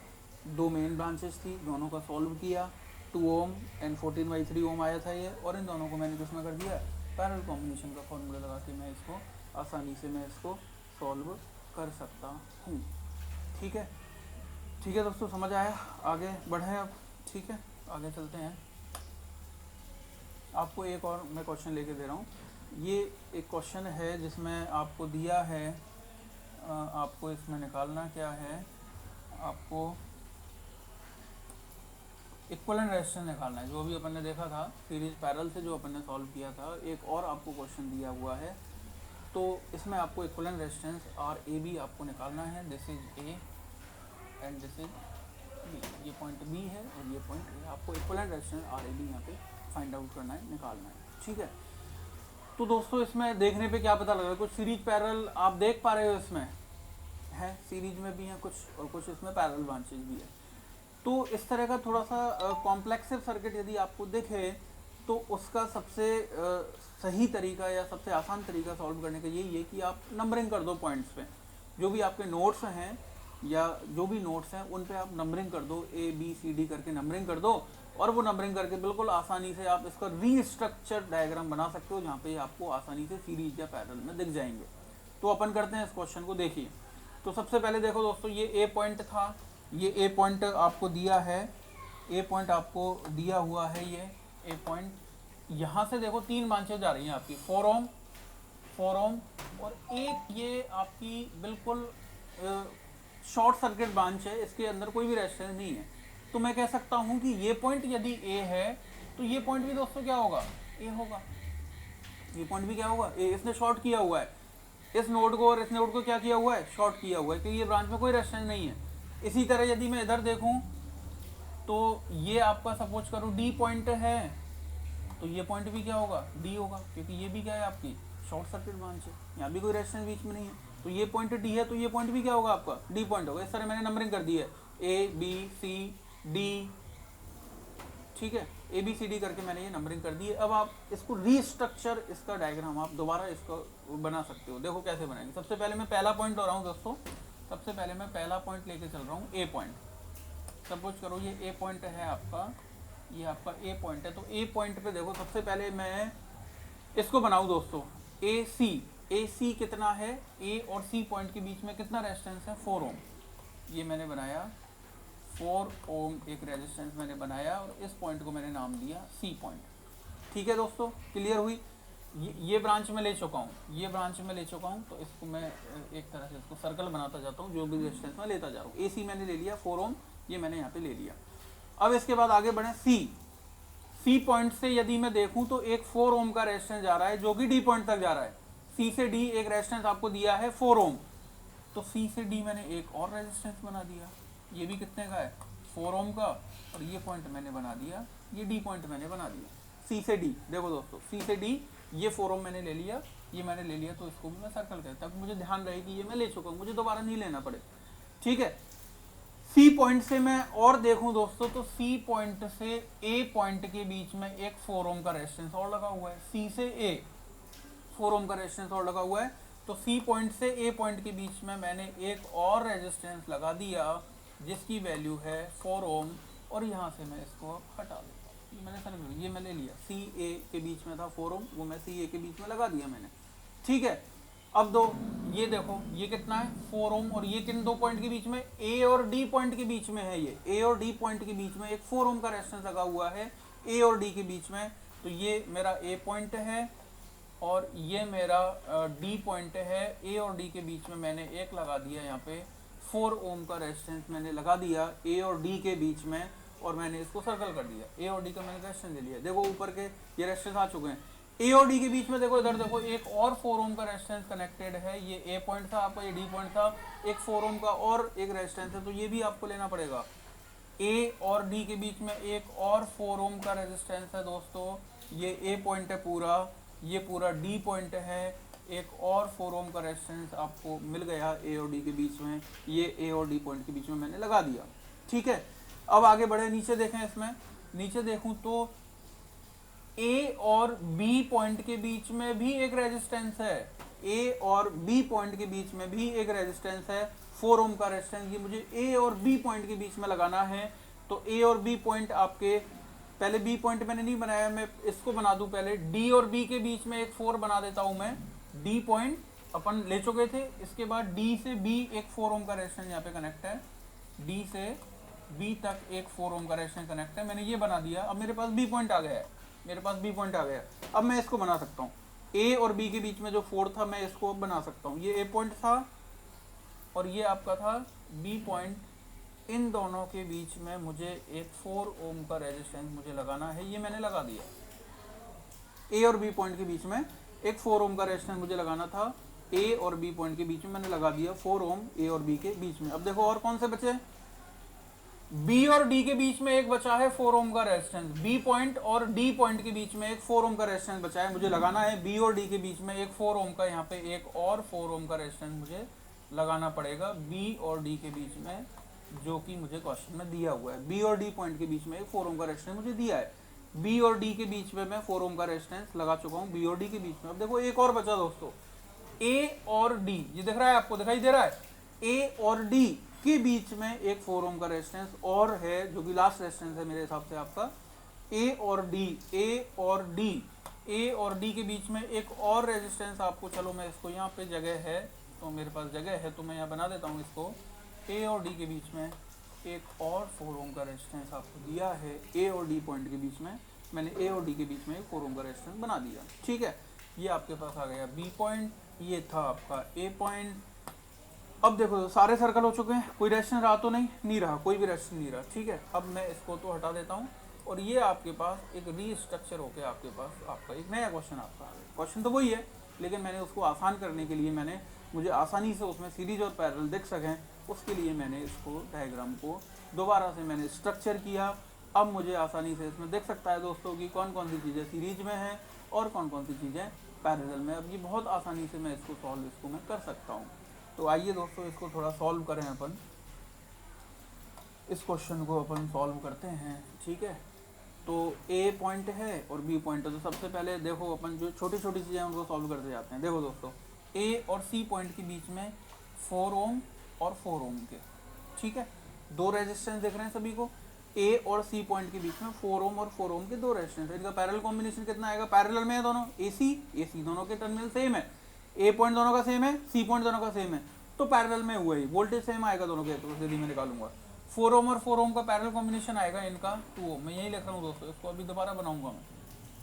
दो मेन ब्रांचेस थी, दोनों का सॉल्व किया, 2 ओम एंड 14/3 ओम आया था ये, और इन दोनों को मैंने किसमें कर दिया पैरेलल कॉम्बिनेशन का फॉर्मूला लगा के मैं इसको आसानी से सॉल्व कर सकता हूँ। ठीक है दोस्तों, समझ आया, आगे बढ़े अब। ठीक है, आगे चलते हैं। आपको एक और मैं क्वेश्चन लेके दे रहा हूँ। ये एक क्वेश्चन है जिसमें आपको दिया है, आपको इसमें निकालना क्या है, आपको इक्विवेलेंट रेजिस्टेंस निकालना है। जो भी अपन ने देखा था सीरीज पैरेलल से जो अपन ने सॉल्व किया था, एक और आपको क्वेश्चन दिया हुआ है, तो इसमें आपको इक्विवेलेंट रेजिस्टेंस RAB आपको निकालना है। This is A and this is B, ये पॉइंट B है और ये पॉइंट A। आपको इक्विवेलेंट रेजिस्टेंस RAB यहाँ पे फाइंड आउट करना है, निकालना है। ठीक है, तो दोस्तों इसमें देखने पे क्या पता लग रहा है, कुछ सीरीज पैरेलल आप देख पा रहे हो, इसमें है सीरीज में भी है कुछ, और कुछ इसमें पैरेलल ब्रांचेज भी है। तो इस तरह का थोड़ा सा कॉम्प्लेक्सिव सर्किट यदि आपको दिखे तो उसका सबसे सही तरीका या सबसे आसान तरीका सॉल्व करने का यही है कि आप नंबरिंग कर दो पॉइंट्स पे। जो भी आपके नोट्स हैं या जो भी नोट्स हैं उन पे आप नंबरिंग कर दो, ABCD करके नंबरिंग कर दो, और वो नंबरिंग करके बिल्कुल आसानी से आप इसका रीस्ट्रक्चर डायग्राम बना सकते हो, जहाँ पे आपको आसानी से सीरीज या पैरेलल में दिख जाएंगे। तो अपन करते हैं इस क्वेश्चन को। देखिए, तो सबसे पहले देखो दोस्तों, ये A पॉइंट था, ये A पॉइंट आपको दिया है, A पॉइंट आपको दिया हुआ है, ये A पॉइंट। यहाँ से देखो 3 ब्रांचेज जा रही हैं आपकी, 4 ओम, 4 ओम, और एक ये आपकी बिल्कुल शॉर्ट सर्किट ब्रांच है, इसके अंदर कोई भी रेजिस्टेंस नहीं है। तो मैं कह सकता हूँ कि ये पॉइंट यदि A है तो ये पॉइंट भी दोस्तों क्या होगा, A होगा। ये पॉइंट भी क्या होगा, A। इसने शॉर्ट किया हुआ है इस नोड को, और इस नोड को क्या किया हुआ है, शॉर्ट किया हुआ है, क्योंकि ये ब्रांच में कोई रेजिस्टेंस नहीं है। इसी तरह यदि मैं इधर देखूं तो ये आपका सपोज करो D पॉइंट है, तो ये पॉइंट भी क्या होगा, D होगा, क्योंकि ये भी क्या है आपकी शॉर्ट सर्किट ब्रांच है, यहाँ भी कोई रेजिस्टेंस बीच में नहीं है। तो ये पॉइंट D है, तो ये पॉइंट भी क्या होगा आपका, D पॉइंट होगा। इस तरह मैंने नंबरिंग कर दी है ABCD, ठीक है, ABCD करके मैंने ये नंबरिंग कर दी है। अब आप इसको रीस्ट्रक्चर, इसका डायग्राम आप दोबारा इसको बना सकते हो। देखो कैसे बनाएंगे। सबसे पहले मैं पहला पॉइंट हो रहा हूँ दोस्तों, सबसे पहले मैं पहला पॉइंट लेके चल रहा हूँ, A पॉइंट। सपोज करो ये A पॉइंट है आपका, ये आपका A पॉइंट है। तो A पॉइंट पे देखो, सबसे पहले मैं इसको बनाऊँ दोस्तों, AC कितना है, A और C पॉइंट के बीच में कितना रेजिस्टेंस है, 4 ओम। ये मैंने बनाया 4 ओम एक रेजिस्टेंस मैंने बनाया, और इस पॉइंट को मैंने नाम दिया C पॉइंट। ठीक है दोस्तों, क्लियर हुई। ये ब्रांच में ले चुका हूँ, ये ब्रांच में ले चुका हूँ, तो इसको मैं एक तरह से इसको सर्कल बनाता जाता हूँ, जो भी रेजिस्टेंस मैं लेता जा रहा हूँ। AC मैंने ले लिया 4 ओम, ये मैंने यहाँ पे ले लिया। अब इसके बाद आगे बढ़े C पॉइंट से यदि मैं देखूँ तो एक 4 ओम का रेजिस्टेंस जा रहा है, जो कि D पॉइंट तक जा रहा है। C से D एक रेजिस्टेंस आपको दिया है 4 ओम, तो C से D मैंने एक और रेजिस्टेंस बना दिया, ये भी कितने का है, 4 ओम का, और ये पॉइंट मैंने बना दिया, ये D पॉइंट मैंने बना दिया। C से D, देखो दोस्तों, C से D ये 4 ओम मैंने ले लिया, ये मैंने ले लिया, तो इसको भी मैं सर्कल करता हूँ, मुझे ध्यान रहे कि ये मैं ले चुका हूँ, मुझे दोबारा नहीं लेना पड़े। ठीक है, C पॉइंट से मैं और देखूं दोस्तों, तो C पॉइंट से A पॉइंट के बीच में एक 4 ओम का रेजिस्टेंस और लगा हुआ है। C से A 4 ओम का रेजिस्टेंस और लगा हुआ है, तो C पॉइंट से A पॉइंट के बीच में मैंने एक और रेजिस्टेंस लगा दिया, जिसकी वैल्यू है 4 ओम, और यहाँ से मैं इसको हटा देता हूँ। मैंने समझ, ये मैं ले लिया, CA के बीच में था 4 ओम, वो मैं CA के बीच में लगा दिया मैंने। ठीक है, अब दो, ये देखो ये कितना है, 4 ओम, और ये किन दो पॉइंट के बीच में, A और D पॉइंट के बीच में है। ये A और D पॉइंट के बीच में एक 4 ओम का रेजिस्टेंस लगा हुआ है A और D के बीच में। तो ये मेरा A पॉइंट है और ये मेरा D पॉइंट है। A और D के बीच में मैंने एक लगा दिया, यहाँ पे 4 ओम का रेजिस्टेंस मैंने लगा दिया A और D के बीच में, और मैंने इसको सर्कल कर दिया। A और D का मैंने रेजिस्टेंस ले लिया। देखो ऊपर के ये रेजिस्टेंस आ चुके हैं। A और D के बीच में देखो, इधर देखो एक और 4 ओम का रेजिस्टेंस कनेक्टेड है। ये A पॉइंट था आपका, ये D पॉइंट था, एक 4 ओम का और एक रेजिस्टेंस है, तो ये भी आपको लेना पड़ेगा। A और D के बीच में एक और 4 ओम का रेजिस्टेंस है दोस्तों, ये A पॉइंट है पूरा, ये पूरा D पॉइंट है, एक और 4 ओम का रेजिस्टेंस आपको मिल गया A और D के बीच में, ये A और D पॉइंट के बीच में मैंने लगा दिया। ठीक है, अब आगे बढ़े, नीचे देखें, इसमें नीचे देखूं तो A और B पॉइंट के बीच में भी एक रेजिस्टेंस है, A और B पॉइंट के बीच में भी एक रेजिस्टेंस है, 4 ओम का रेजिस्टेंस। ये मुझे A और B पॉइंट के बीच में लगाना है। तो A और B पॉइंट आपके, पहले B पॉइंट मैंने नहीं बनाया, मैं इसको बना दूं पहले। D और B के बीच में एक 4 बना देता हूं मैं, D पॉइंट अपन ले चुके थे। इसके बाद D से B एक 4 ओम का रेजिस्टेंस यहाँ पे कनेक्ट है, D से B तक एक 4 ओम का रेजिस्टेंस कनेक्ट है, मैंने ये बना दिया। अब मेरे पास B पॉइंट आ गया है, मेरे पास B पॉइंट आ गया। अब मैं इसको बना सकता हूँ, A और B के बीच में जो 4 था, मैं इसको अब बना सकता हूँ। ये A पॉइंट था और ये आपका था B पॉइंट, इन दोनों के बीच में मुझे एक 4 ओम का रेजिस्टेंस मुझे लगाना है, ये मैंने लगा दिया। A और B पॉइंट के बीच में एक 4 ओम का रेजिस्टेंस मुझे लगाना था, A और B पॉइंट के बीच में मैंने लगा दिया 4 ओम A और B के बीच में। अब देखो और कौन से बचे, B और D के बीच में एक बचा है 4 ओम का रेजिस्टेंस, B पॉइंट और D पॉइंट के बीच में एक 4 ओम का रेजिस्टेंस बचा है, मुझे लगाना है B और D के बीच में एक 4 ओम का, यहाँ पे एक और 4 ओम का रेजिस्टेंस मुझे लगाना पड़ेगा B और D के बीच में, जो कि मुझे क्वेश्चन में दिया हुआ है। B और D पॉइंट के बीच में एक 4 ओम का रेजिस्टेंस मुझे दिया है। बी और डी के बीच में मैं 4 ओम का रेजिस्टेंस लगा चुका हूँ, बी और डी के बीच में। अब देखो एक और बचा दोस्तों, ए और डी, ये दिख रहा है आपको, दिखाई दे रहा है, ए और डी के बीच में एक 4 ओम का रेजिस्टेंस और है, जो कि लास्ट रेजिस्टेंस है मेरे हिसाब से आपका। ए और डी, ए और डी, ए और डी के बीच में एक और रेजिस्टेंस आपको, चलो मैं इसको यहाँ पे जगह है तो मेरे पास जगह है तो मैं यहाँ बना देता हूँ इसको। ए और डी के बीच में एक और 4 ओम का रेजिस्टेंस आपको दिया है, ए और डी पॉइंट के बीच में मैंने ए और डी के बीच में एक 4 ओम का रेजिस्टेंस बना दिया। ठीक है, ये आपके पास आ गया बी पॉइंट, ये था आपका ए पॉइंट। अब देखो सारे सर्कल हो चुके हैं, कोई रेजिस्टेंस रहा तो नहीं रहा, कोई भी रेजिस्टेंस नहीं रहा। ठीक है, अब मैं इसको तो हटा देता हूँ और ये आपके पास एक रीस्ट्रक्चर होके आपके पास आपका एक नया क्वेश्चन आपका आ गया। क्वेश्चन तो वही है, लेकिन मैंने उसको आसान करने के लिए मुझे आसानी से उसमें सीरीज और पैरेलल दिख सकें, उसके लिए मैंने इसको डायग्राम को दोबारा से मैंने स्ट्रक्चर किया। अब मुझे आसानी से इसमें देख सकता है दोस्तों कि कौन कौन सी चीज़ें सीरीज में हैं और कौन कौन सी चीज़ें पैरेलल में। अब ये बहुत आसानी से मैं इसको मैं कर सकता हूँ। तो आइए दोस्तों इसको थोड़ा सॉल्व करें अपन, इस क्वेश्चन को अपन सॉल्व करते हैं। ठीक है, तो ए पॉइंट है और बी पॉइंट है, तो सबसे पहले देखो अपन जो छोटी छोटी चीज़ें हैं उनको सॉल्व करते जाते हैं। देखो दोस्तों, ए और सी पॉइंट के बीच में 4 ओम और 4 ओम के, ठीक है, दो रेजिस्टेंस देख रहे हैं सभी को। ए और सी पॉइंट के बीच में 4 ओम और 4 ओम के दो रेजिस्टेंस, इनका पैरेलल कॉम्बिनेशन कितना आएगा, पैरेलल में है दोनों, ए सी दोनों के टर्मिनल सेम है, ए पॉइंट दोनों का सेम है, सी पॉइंट दोनों का सेम है, तो पैरेलल में हुआ ही, वोल्टेज सेम आएगा दोनों के, तो यदि मैं निकालूंगा 4 ओम और 4 ओम का पैरेलल कॉम्बिनेशन आएगा इनका 2 ओम। मैं यही लिख रहा हूँ दोस्तों, इसको अभी दोबारा बनाऊंगा मैं।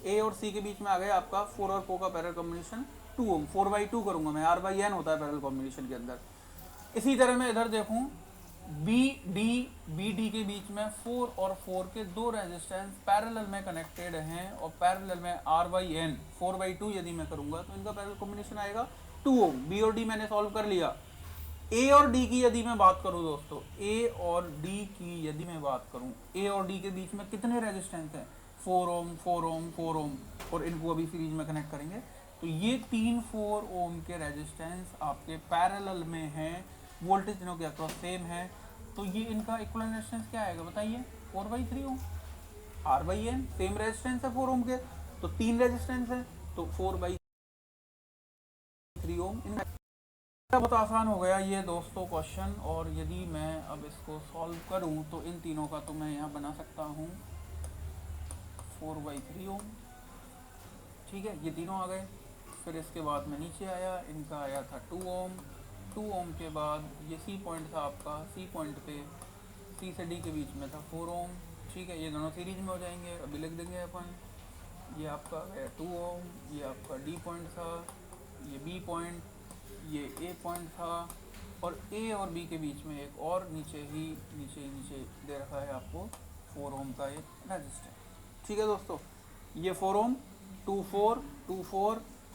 ए और सी के बीच में आ गया आपका 4 और 4 का पैरेलल कॉम्बिनेशन 2 ओम, 4/2 करूंगा मैं, R/N होता है पैरेलल कॉम्बिनेशन के अंदर। इसी तरह मैं इधर देखूं, बी डी के बीच में 4 और 4 के दो रेजिस्टेंस पैरेलल में कनेक्टेड हैं और पैरेलल में R/N 4/2 यदि मैं करूंगा तो इनका पैरेलल कॉम्बिनेशन आएगा 2 ओम। बी और डी मैंने सॉल्व कर लिया। ए और डी की यदि मैं बात करूं दोस्तों, ए और डी की यदि मैं बात करूं, ए और डी के बीच में कितने रेजिस्टेंस हैं, 4 ओम 4 ओम 4 ओम, और इनको अभी सीरीज में कनेक्ट करेंगे तो ये 3 4 ओम के रेजिस्टेंस आपके पैरेलल में हैं, वोल्टेज तीनों के अक्रॉस सेम है, तो ये इनका इक्विवेलेंट रेजिस्टेंस क्या आएगा बताइए, 4/3 ओम। R/N सेम रेजिस्टेंस है 4 ओम के, तो 3 रेजिस्टेंस है तो 4/3 ओम। बहुत आसान हो गया ये दोस्तों क्वेश्चन, और यदि मैं अब इसको सॉल्व करूं तो इन तीनों का तो मैं यहाँ बना सकता हूँ 4/3 ओम। ठीक है, ये तीनों आ गए। फिर इसके बाद मैं नीचे आया, इनका आया था 2 ओम। 2 ओम के बाद ये सी पॉइंट था आपका, सी पॉइंट पे सी से डी के बीच में था 4 ओम। ठीक है, ये दोनों सीरीज में हो जाएंगे, अभी लिख देंगे अपन। ये आपका गया 2 ओम, ये आपका डी पॉइंट था, ये बी पॉइंट, ये ए पॉइंट था, और ए और बी के बीच में एक और नीचे दे रखा है आपको 4 ओम का एक रेजिस्टेंस। ठीक है दोस्तों, ये 4 ओम 2 4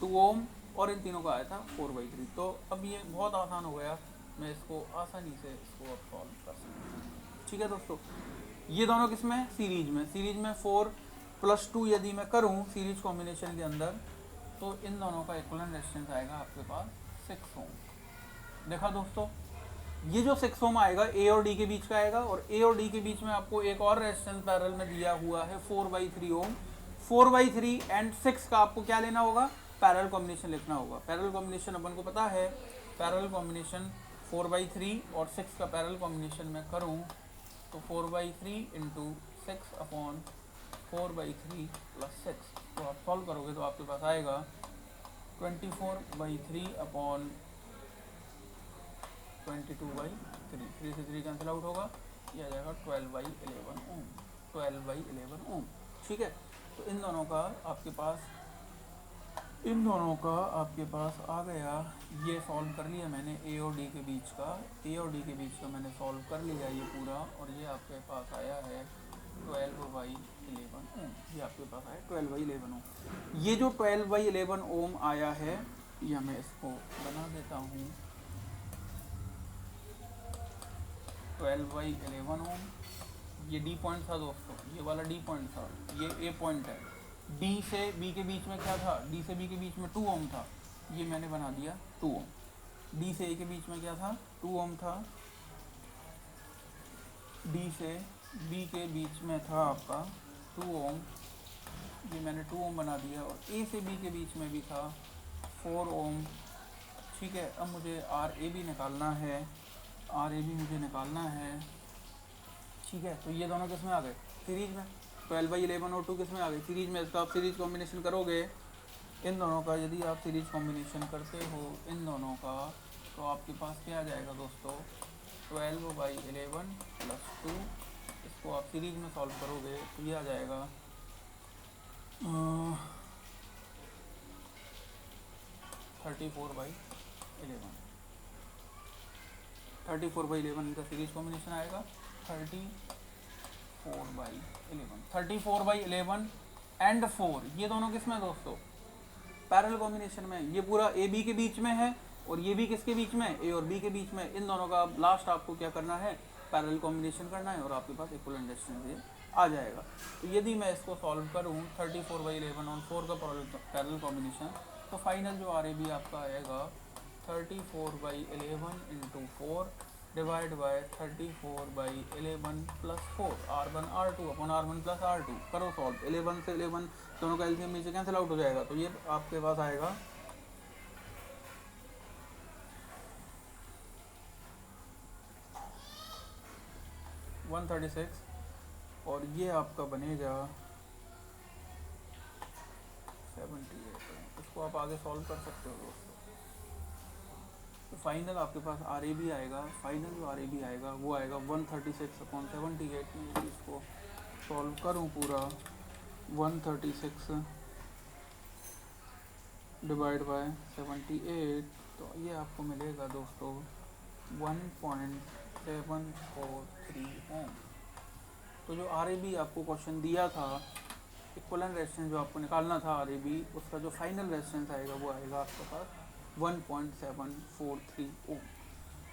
2 ओम और इन तीनों का आया था 4/3। तो अब ये बहुत आसान हो गया, मैं इसको आसानी से इसको अब सॉल्व कर सकता हूँ। ठीक है दोस्तों, ये दोनों किसमें, सीरीज में 4 + 2 यदि मैं करूँ सीरीज कॉम्बिनेशन के अंदर तो इन दोनों का इक्विवेलेंट रेजिस्टेंस आएगा आपके पास 6 ओम। देखा दोस्तों, ये जो 6 ओम आएगा ए और डी के बीच का आएगा, और ए और डी के बीच में आपको एक और रेजिस्टेंस पैरेलल में दिया हुआ है 4/3 ओम। 4/3 एंड 6 का आपको क्या लेना होगा, पैरेलल कॉम्बिनेशन लिखना होगा। पैरेलल कॉम्बिनेशन अपन को पता है, पैरेलल कॉम्बिनेशन 4/3 और 6 का पैरेलल कॉम्बिनेशन में करूँ तो 4/3 × 6/4/3 + 6, तो आप सॉल्व करोगे तो आपके पास आएगा 24/3 अपॉन 22/3, 3 से 3 कैंसिल आउट होगा, ये आ जाएगा 12/11 ओम, 12/11 ओम। ठीक है, तो इन दोनों का आपके पास आ गया। ये सॉल्व कर लिया मैंने ए और डी के बीच का मैंने सॉल्व कर लिया ये पूरा, और ये आपके पास आया है 12/11 ओम। ये आपके पास आया 12/11 ओम। ये जो 12/11 ओम आया है, या मैं इसको बना देता हूँ 12/11 ओम। ये डी पॉइंट था दोस्तों, ये वाला डी पॉइंट था, ये ए पॉइंट है। डी से बी के बीच में क्या था, डी से बी के बीच में 2 ओम था, ये मैंने बना दिया 2 ओम। डी से ए के बीच में क्या था, 2 ओम था। डी से बी के बीच में था आपका 2 ओम, ये मैंने 2 ओम बना दिया, और ए से बी के बीच में भी था 4 ओम। ठीक है, अब मुझे आर ए बी निकालना है, आर ए बी मुझे निकालना है। ठीक है, तो ये दोनों किस में आ गए, सीरीज में। 12/11 और 2 किस में आ गई, सीरीज में। तो आप सीरीज कॉम्बिनेशन करोगे इन दोनों का, यदि आप सीरीज कॉम्बिनेशन करते हो इन दोनों का, तो आपके पास क्या आ जाएगा दोस्तों, 12/11 + 2। इसको आप सीरीज में सॉल्व करोगे तो ये आ जाएगा 34/11। 34/11 इनका सीरीज कॉम्बिनेशन आएगा, 34/11। 34/11 एंड 4, ये दोनों किस में दोस्तों, पैरेलल कॉम्बिनेशन में। ये पूरा ए बी के बीच में है, और ये भी किसके बीच में, ए और बी के बीच में। इन दोनों का लास्ट आपको क्या करना है, पैरेलल कॉम्बिनेशन करना है, और आपके पास इक्विवेलेंट रेजिस्टेंस ये आ जाएगा। तो यदि मैं इसको सॉल्व करूँ 34/11 और 4 का पैरेलल कॉम्बिनेशन, तो फाइनल जो आर ए बी आपका आएगा 34/11 × 4 divide by 34/11 + 4 R1 R2 upon R1 + R2। करो सॉल्व, 11 से 11 दोनों का एलसीएम नीचे कैंसिल आउट हो जाएगा, तो ये आपके पास आएगा 136, और ये आपका बनेगा 78। इसको आप आगे सॉल्व कर सकते हो दोस्तों। तो फाइनल आपके पास आर ए बी आएगा, फाइनल जो आर ए बी आएगा वो आएगा 136/78। में इसको सॉल्व करूँ पूरा, 136 डिवाइड बाय 78, तो ये आपको मिलेगा दोस्तों 1.743 ओम। तो जो आर ए बी आपको क्वेश्चन दिया था, इक्विवेलेंट रेजिस्टेंस जो आपको निकालना था आर ए बी, उसका जो फाइनल रेजिस्टेंस आएगा वो आएगा आपके पास 1.743 ओम।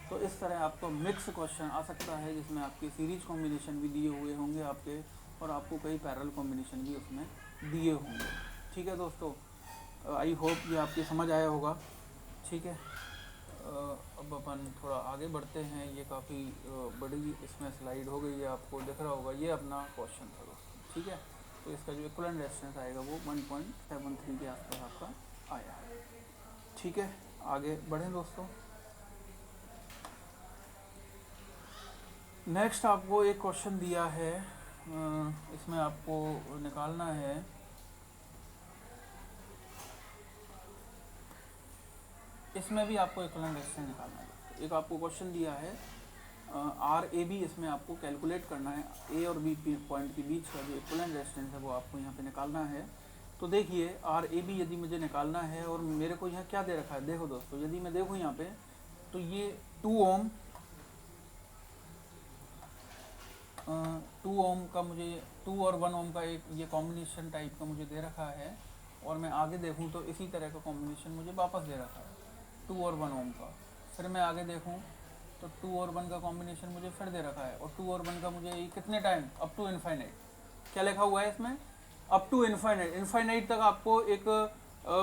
तो इस तरह आपको मिक्स क्वेश्चन आ सकता है, जिसमें आपके सीरीज कॉम्बिनेशन भी दिए हुए होंगे आपके, और आपको कई पैरेलल कॉम्बिनेशन भी उसमें दिए होंगे। ठीक है दोस्तों, आई होप ये आपकी समझ आया होगा। ठीक है, अब अपन थोड़ा आगे बढ़ते हैं। ये काफ़ी बड़ी इसमें स्लाइड हो गई है, आपको दिख रहा होगा, ये अपना क्वेश्चन था दोस्तों। ठीक है, तो इसका जो इक्विवेलेंट रेजिस्टेंस आएगा वो 1.73 के आसपास आपका आया है। ठीक है, आगे बढ़ें दोस्तों। नेक्स्ट आपको एक क्वेश्चन दिया है, इसमें आपको निकालना है इसमें भी आपको इक्विवेलेंट रेजिस्टेंस निकालना है। एक आपको क्वेश्चन दिया है आर ए बी, इसमें आपको कैलकुलेट करना है ए और बी पॉइंट के बीच का जो इक्विवेलेंट रेजिस्टेंस है वो आपको यहाँ पे निकालना है। तो देखिए आर ए बी यदि मुझे निकालना है, और मेरे को यहाँ क्या दे रखा है, देखो दोस्तों, यदि मैं देखूँ यहाँ पे, तो ये 2 ओम 2 ओम का मुझे 2 और 1 ओम का एक ये कॉम्बिनेशन टाइप का मुझे दे रखा है, और मैं आगे देखूँ तो इसी तरह का कॉम्बिनेशन मुझे वापस दे रखा है 2 और 1 ओम का। फिर मैं आगे देखूँ तो 2 और 1 का कॉम्बिनेशन मुझे फिर दे रखा है, और 2 और 1 का मुझे कितने टाइम, अप टू इनफाइनाइट। क्या लिखा हुआ है इसमें, अप टू इनफाइनाइट, इनफाइनाइट तक आपको एक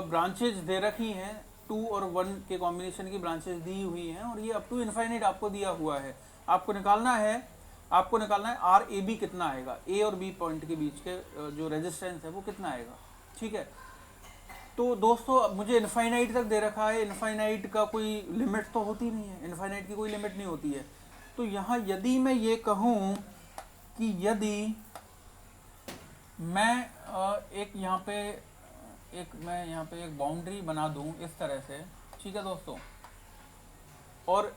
ब्रांचेज दे रखी हैं, 2 और 1 के कॉम्बिनेशन की ब्रांचेज दी हुई हैं, और ये अप टू इनफाइनाइट आपको दिया हुआ है। आपको निकालना है आर ए बी कितना आएगा, ए और बी पॉइंट के बीच के जो रेजिस्टेंस है वो कितना आएगा। ठीक है, तो दोस्तों मुझे इनफाइनाइट तक दे रखा है, इनफाइनाइट का कोई लिमिट तो होती नहीं है, इनफाइनाइट की कोई लिमिट नहीं होती है। तो यहाँ यदि मैं ये कहूँ कि यदि मैं एक यहाँ पे एक बाउंड्री बना दूँ इस तरह से, ठीक है दोस्तों, और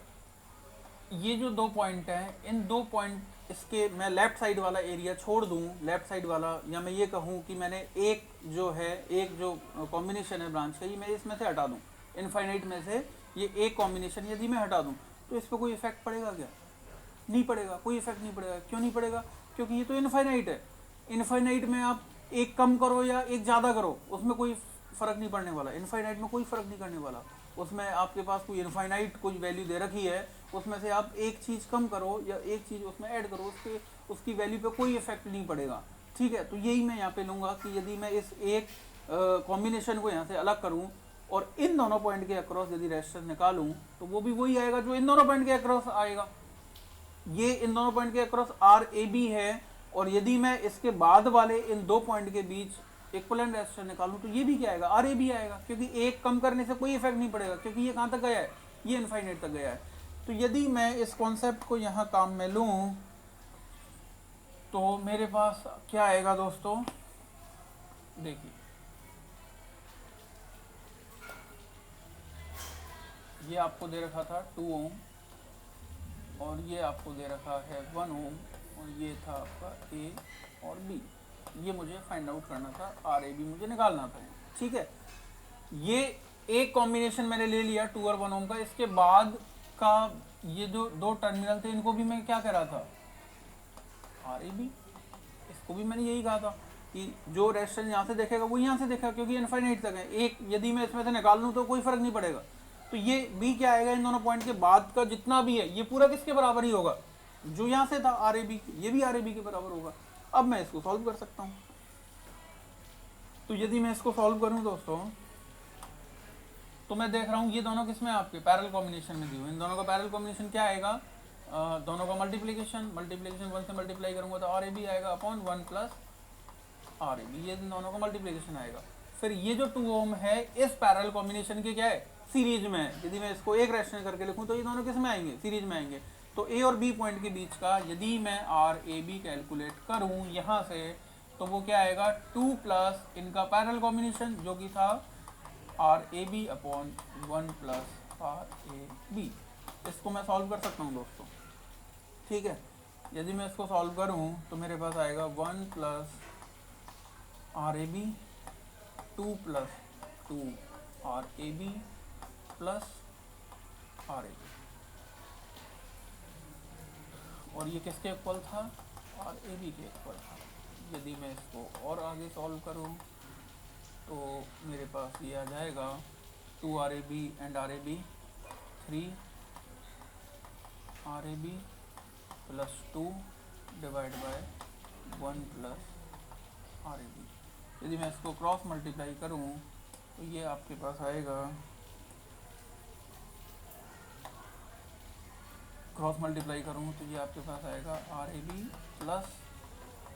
ये जो 2 पॉइंट हैं, इन 2 पॉइंट इसके मैं लेफ़्ट साइड वाला एरिया छोड़ दूँ, लेफ़्ट साइड वाला, या मैं ये कहूँ कि मैंने एक जो कॉम्बिनेशन है ब्रांच का, ये मैं इसमें से हटा दूँ, इनफाइनाइट में से ये एक कॉम्बिनेशन यदि मैं हटा दूँ, तो इस पर कोई इफेक्ट पड़ेगा क्या, नहीं पड़ेगा, कोई इफेक्ट नहीं पड़ेगा। क्यों नहीं पड़ेगा, क्योंकि ये तो इनफाइनाइट है। इनफाइनाइट में आप एक कम करो या एक ज़्यादा करो, उसमें कोई फ़र्क नहीं पड़ने वाला, इनफाइनाइट में कोई फ़र्क नहीं करने वाला। उसमें आपके पास कोई इनफाइनाइट कुछ वैल्यू दे रखी है, उसमें से आप एक चीज़ कम करो या एक चीज़ उसमें ऐड करो, उसकी वैल्यू पे कोई इफेक्ट नहीं पड़ेगा। ठीक है, तो यही मैं यहाँ पे लूँगा कि यदि मैं इस एक कॉम्बिनेशन को यहाँ से अलग करूँ और इन दोनों पॉइंट के अक्रॉस यदि रेजिस्टेंस निकालूँ, तो वो भी वही आएगा जो इन दोनों पॉइंट के अक्रॉस आएगा। ये इन दोनों पॉइंट के अक्रॉस आर ए बी है, और यदि मैं इसके बाद वाले इन 2 पॉइंट के बीच इक्विवेलेंट रेजिस्टेंस निकालूं तो ये भी क्या आएगा, आर ए बी आएगा, क्योंकि एक कम करने से कोई इफेक्ट नहीं पड़ेगा, क्योंकि ये कहाँ तक गया है, ये इनफाइनाइट तक गया है। तो यदि मैं इस कॉन्सेप्ट को यहाँ काम में लूँ तो मेरे पास क्या आएगा दोस्तों, देखिए ये आपको दे रखा था 2 ओम और ये आपको दे रखा है 1 ओम और ये था आपका ए और बी, ये मुझे फाइंड आउट करना था, आर ए बी मुझे निकालना था, ठीक है। ये एक कॉम्बिनेशन मैंने ले लिया 2 और 1 ओम का। इसके बाद का ये जो दो टर्मिनल थे इनको भी मैं क्या कह रहा था, आर ए बी, इसको भी मैंने यही कहा था कि जो रेजिस्टेंस यहाँ से देखेगा वो यहाँ से देखेगा, क्योंकि इनफाइनाइट तक है। एक यदि मैं इसमें से निकाल लूँ तो कोई फर्क नहीं पड़ेगा। तो ये बी क्या आएगा, इन दोनों पॉइंट के बाद का जितना भी है ये पूरा किसके बराबर ही होगा, जो यहाँ से था आर ए बी, ये भी आर ए बी के बराबर होगा। अब मैं इसको सॉल्व कर सकता हूँ। तो यदि मैं इसको सॉल्व करूँ दोस्तों तो मैं देख रहा हूँ ये दोनों किसमें आपके पैरेलल कॉम्बिनेशन में दी हुई, इन दोनों का पैरेलल कॉम्बिनेशन क्या आएगा, दोनों का मल्टीप्लिकेशन 1 से मल्टीप्लाई करूंगा तो आर ए बी आएगा upon 1 plus R A B, ये दोनों का मल्टीप्लिकेशन आएगा। फिर ये जो 2 ओम है इस पैरेलल कॉम्बिनेशन के क्या है, सीरीज में है। यदि मैं इसको एक रेजिस्टेंस करके लिखूं तो ये दोनों किस में आएंगे, सीरीज में आएंगे। तो ए और बी पॉइंट के बीच का यदि मैं आर ए बी कैलकुलेट करूं यहाँ से तो वो क्या आएगा, 2 प्लस इनका पैरेलल कॉम्बिनेशन जो कि था R A B upon 1 plus R A B. इसको मैं सॉल्व कर सकता हूँ दोस्तों, ठीक है। यदि मैं इसको सॉल्व करूँ तो मेरे पास आएगा 1 plus R A B 2 plus 2 R A B plus R A B, और ये किसके इक्वल था, आर ए बी के इक्वल था। यदि मैं इसको और आगे सॉल्व करूँ तो मेरे पास ये आ जाएगा 2 R A B and R A B 3 R A B plus 2 divide by 1 plus R A B. यदि मैं इसको क्रॉस मल्टीप्लाई करूँ तो ये आपके पास आएगा, क्रॉस मल्टीप्लाई करूँ तो ये आपके पास आएगा R A B plus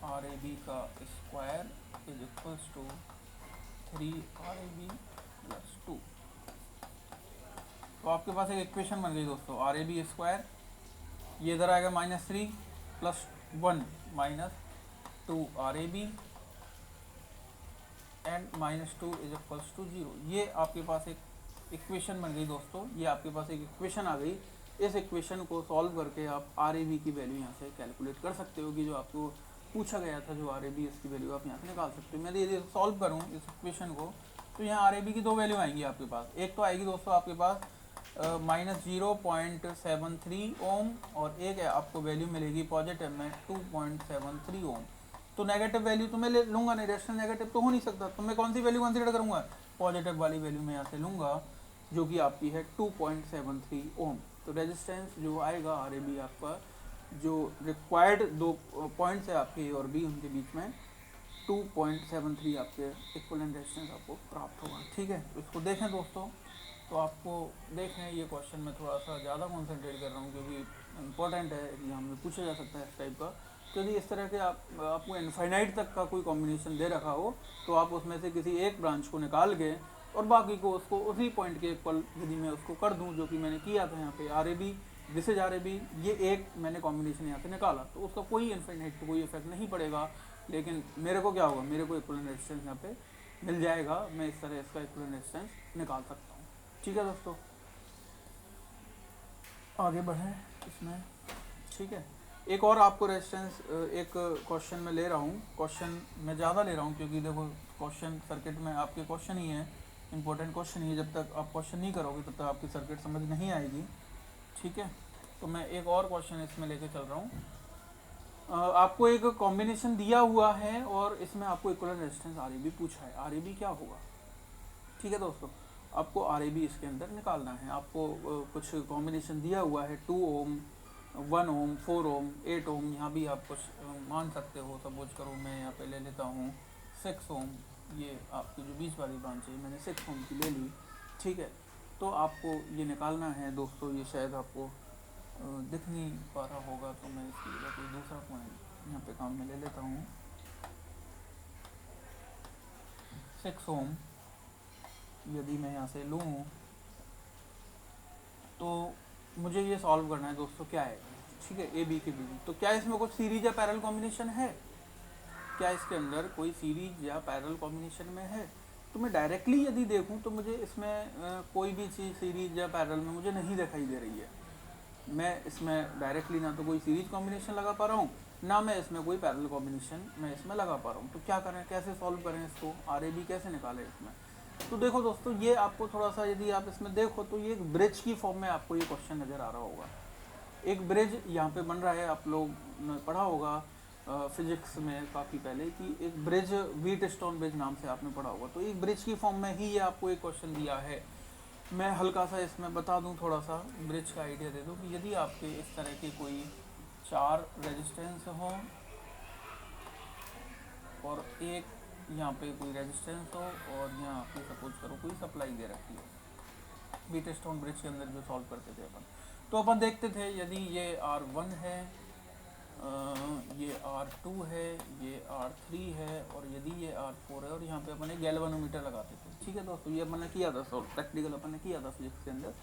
R A B का square is equals to 3 R A B plus 2। तो आपके पास एक इक्वेशन बन गई दोस्तों, आर ए बी स्क्वायर, ये इधर आएगा -3 plus 1 minus 2 R A B and -2 is equals to 0। ये आपके पास एक इक्वेशन बन गई दोस्तों, ये आपके पास एक इक्वेशन आ गई। इस इक्वेशन को सॉल्व करके आप आर ए बी की वैल्यू यहाँ से कैलकुलेट कर सकते हो कि जो आपको पूछा गया था, जो आर ए बी इसकी वैल्यू आप यहाँ से निकाल सकते हो। मैं यदि सॉल्व करूँ इस इक्वेशन को तो यहाँ आर ए बी की दो वैल्यू आएंगी आपके पास। एक तो आएगी दोस्तों आपके पास -0.73 ओम और एक आपको वैल्यू मिलेगी पॉजिटिव में 2.73 ओम। तो नेगेटिव वैल्यू तो मैं ले लूँगा नहीं, रेजिस्टेंस नेगेटिव तो हो नहीं सकता, तो मैं कौन सी वैल्यू कंसीडर करूँगा, पॉजिटिव वाली वैल्यू मैं यहाँ से लूँगा जो कि आपकी है 2.73 ओम। तो रेजिस्टेंस जो आएगा आर ए बी आपका, जो रिक्वायर्ड दो पॉइंट्स है आपके ए और बी उनके बीच में 2.73 आपके इक्विवेलेंट रेजिस्टेंस आपको प्राप्त होगा, ठीक है। तो इसको देखें दोस्तों, तो आपको देखें ये क्वेश्चन में थोड़ा सा ज़्यादा कॉन्सेंट्रेट कर रहा हूँ क्योंकि इम्पोर्टेंट है, एग्जाम में पूछा जा सकता है इस टाइप का। क्योंकि इस तरह के आपको इनफाइनाइट तक का कोई कॉम्बिनेशन दे रखा हो तो आप उसमें से किसी एक ब्रांच को निकाल के और बाकी को उसको उसी पॉइंट के इक्वल यदि मैं उसको कर दूं, जो कि मैंने किया था यहाँ पे R A B this is R A B, ये एक मैंने कॉम्बिनेशन यहाँ से निकाला तो उसका कोई इनफाइनाइट को कोई इफेक्ट नहीं पड़ेगा। लेकिन मेरे को क्या होगा, मेरे को इक्विवेलेंट रेजिस्टेंस यहाँ पे मिल जाएगा, मैं इस तरह इसका इक्विवेलेंट रेजिस्टेंस निकाल सकता हूँ, ठीक है दोस्तों। आगे बढ़ें इसमें, ठीक है। एक और आपको रेजिस्टेंस एक क्वेश्चन में ले रहा हूँ, क्वेश्चन मैं ज़्यादा ले रहा हूँ क्योंकि देखो क्वेश्चन सर्किट में आपके क्वेश्चन ही है, इंपॉर्टेंट क्वेश्चन ही है। जब तक आप क्वेश्चन नहीं करोगे तब तक आपकी सर्किट समझ नहीं आएगी, ठीक है। तो मैं एक और क्वेश्चन इसमें लेके चल रहा हूँ। आपको एक कॉम्बिनेशन दिया हुआ है और इसमें आपको equivalent resistance R A B पूछा है, आर ए बी क्या होगा, ठीक है दोस्तों। आपको आर ए बी इसके अंदर निकालना है। आपको कुछ कॉम्बिनेशन दिया हुआ है 2 ओम 1 ओम 4 ओम 8 ओम, यहाँ भी आप कुछ मान सकते हो। सपोज करो मैं यहाँ पे ले लेता हूँ 6 ओम, ये आपकी जो बीच वाली ब्रांच है मैंने 6 ओम की ले ली, ठीक है। तो आपको ये निकालना है दोस्तों, ये शायद आपको दिख नहीं पा रहा होगा तो मैं इसकी जगह कोई दूसरा पॉइंट यहाँ पे काम में ले लेता हूँ। 6 ओम यदि मैं यहाँ से लूँ तो मुझे ये सॉल्व करना है दोस्तों, क्या है, ठीक है, ए बी के बीच। तो क्या इसमें कुछ सीरीज या पैरेलल कॉम्बिनेशन है, क्या इसके अंदर कोई सीरीज या पैरेलल कॉम्बिनेशन में है? तो मैं डायरेक्टली यदि देखूं तो मुझे इसमें कोई भी चीज़ सीरीज या पैरेलल में मुझे नहीं दिखाई दे रही है। मैं इसमें डायरेक्टली ना तो कोई सीरीज कॉम्बिनेशन लगा पा रहा हूँ, ना मैं इसमें कोई पैरेलल कॉम्बिनेशन मैं इसमें लगा पा रहा हूँ। तो क्या करें, कैसे सॉल्व करें इसको, आर ए बी कैसे निकालें इसमें? तो देखो दोस्तों, ये आपको थोड़ा सा यदि आप इसमें देखो तो ये एक ब्रिज की फॉर्म में आपको ये क्वेश्चन नज़र आ रहा होगा। एक ब्रिज यहाँ पे बन रहा है, आप लोग ने पढ़ा होगा फिजिक्स में काफ़ी पहले कि एक ब्रिज व्हीटस्टोन ब्रिज नाम से आपने पढ़ा होगा। तो एक ब्रिज की फॉर्म में ही ये आपको एक क्वेश्चन दिया है। मैं हल्का सा इसमें बता दूं, थोड़ा सा ब्रिज का आइडिया दे दूं कि यदि आपके इस तरह के कोई 4 रेजिस्टेंस हो और एक यहाँ पे कोई रेजिस्टेंस हो और यहाँ पे सपोज करो कोई सप्लाई दे रखी है व्हीटस्टोन ब्रिज के अंदर जो सॉल्व करते थे अपन। तो अपन देखते थे यदि ये R1 है, ये R2 है, ये R3 है और यदि ये R4 है और यहाँ पे अपन एक गैल्वेनोमीटर लगाते थे। ठीक है दोस्तों, ये अपन ने किया था सॉल्व, प्रैक्टिकल अपन ने किया था फिजिक्स के अंदर।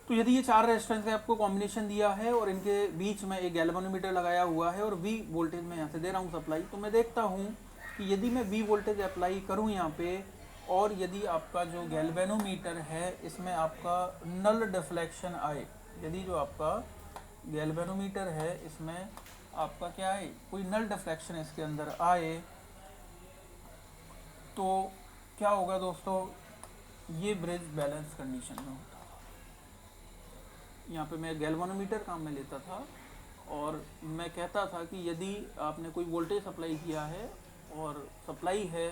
तो यदि ये 4 रेजिस्टेंस का आपको कॉम्बिनेशन दिया है और इनके बीच में एक गैल्वेनोमीटर लगाया हुआ है और V वोल्टेज मैं यहाँ से दे रहा हूँ सप्लाई, तो मैं देखता हूँ कि यदि मैं V वोल्टेज अप्लाई करूँ यहाँ पे और यदि आपका जो गैल्वेनोमीटर है इसमें आपका नल डिफ्लेक्शन आए, यदि जो आपका गैल्वेनोमीटर है इसमें आपका क्या है, कोई नल डिफ्लेक्शन इसके अंदर आए, तो क्या होगा दोस्तों, ये ब्रिज बैलेंस कंडीशन में होता है। यहाँ पे मैं गैल्वेनोमीटर काम में लेता था और मैं कहता था कि यदि आपने कोई वोल्टेज सप्लाई किया है और सप्लाई है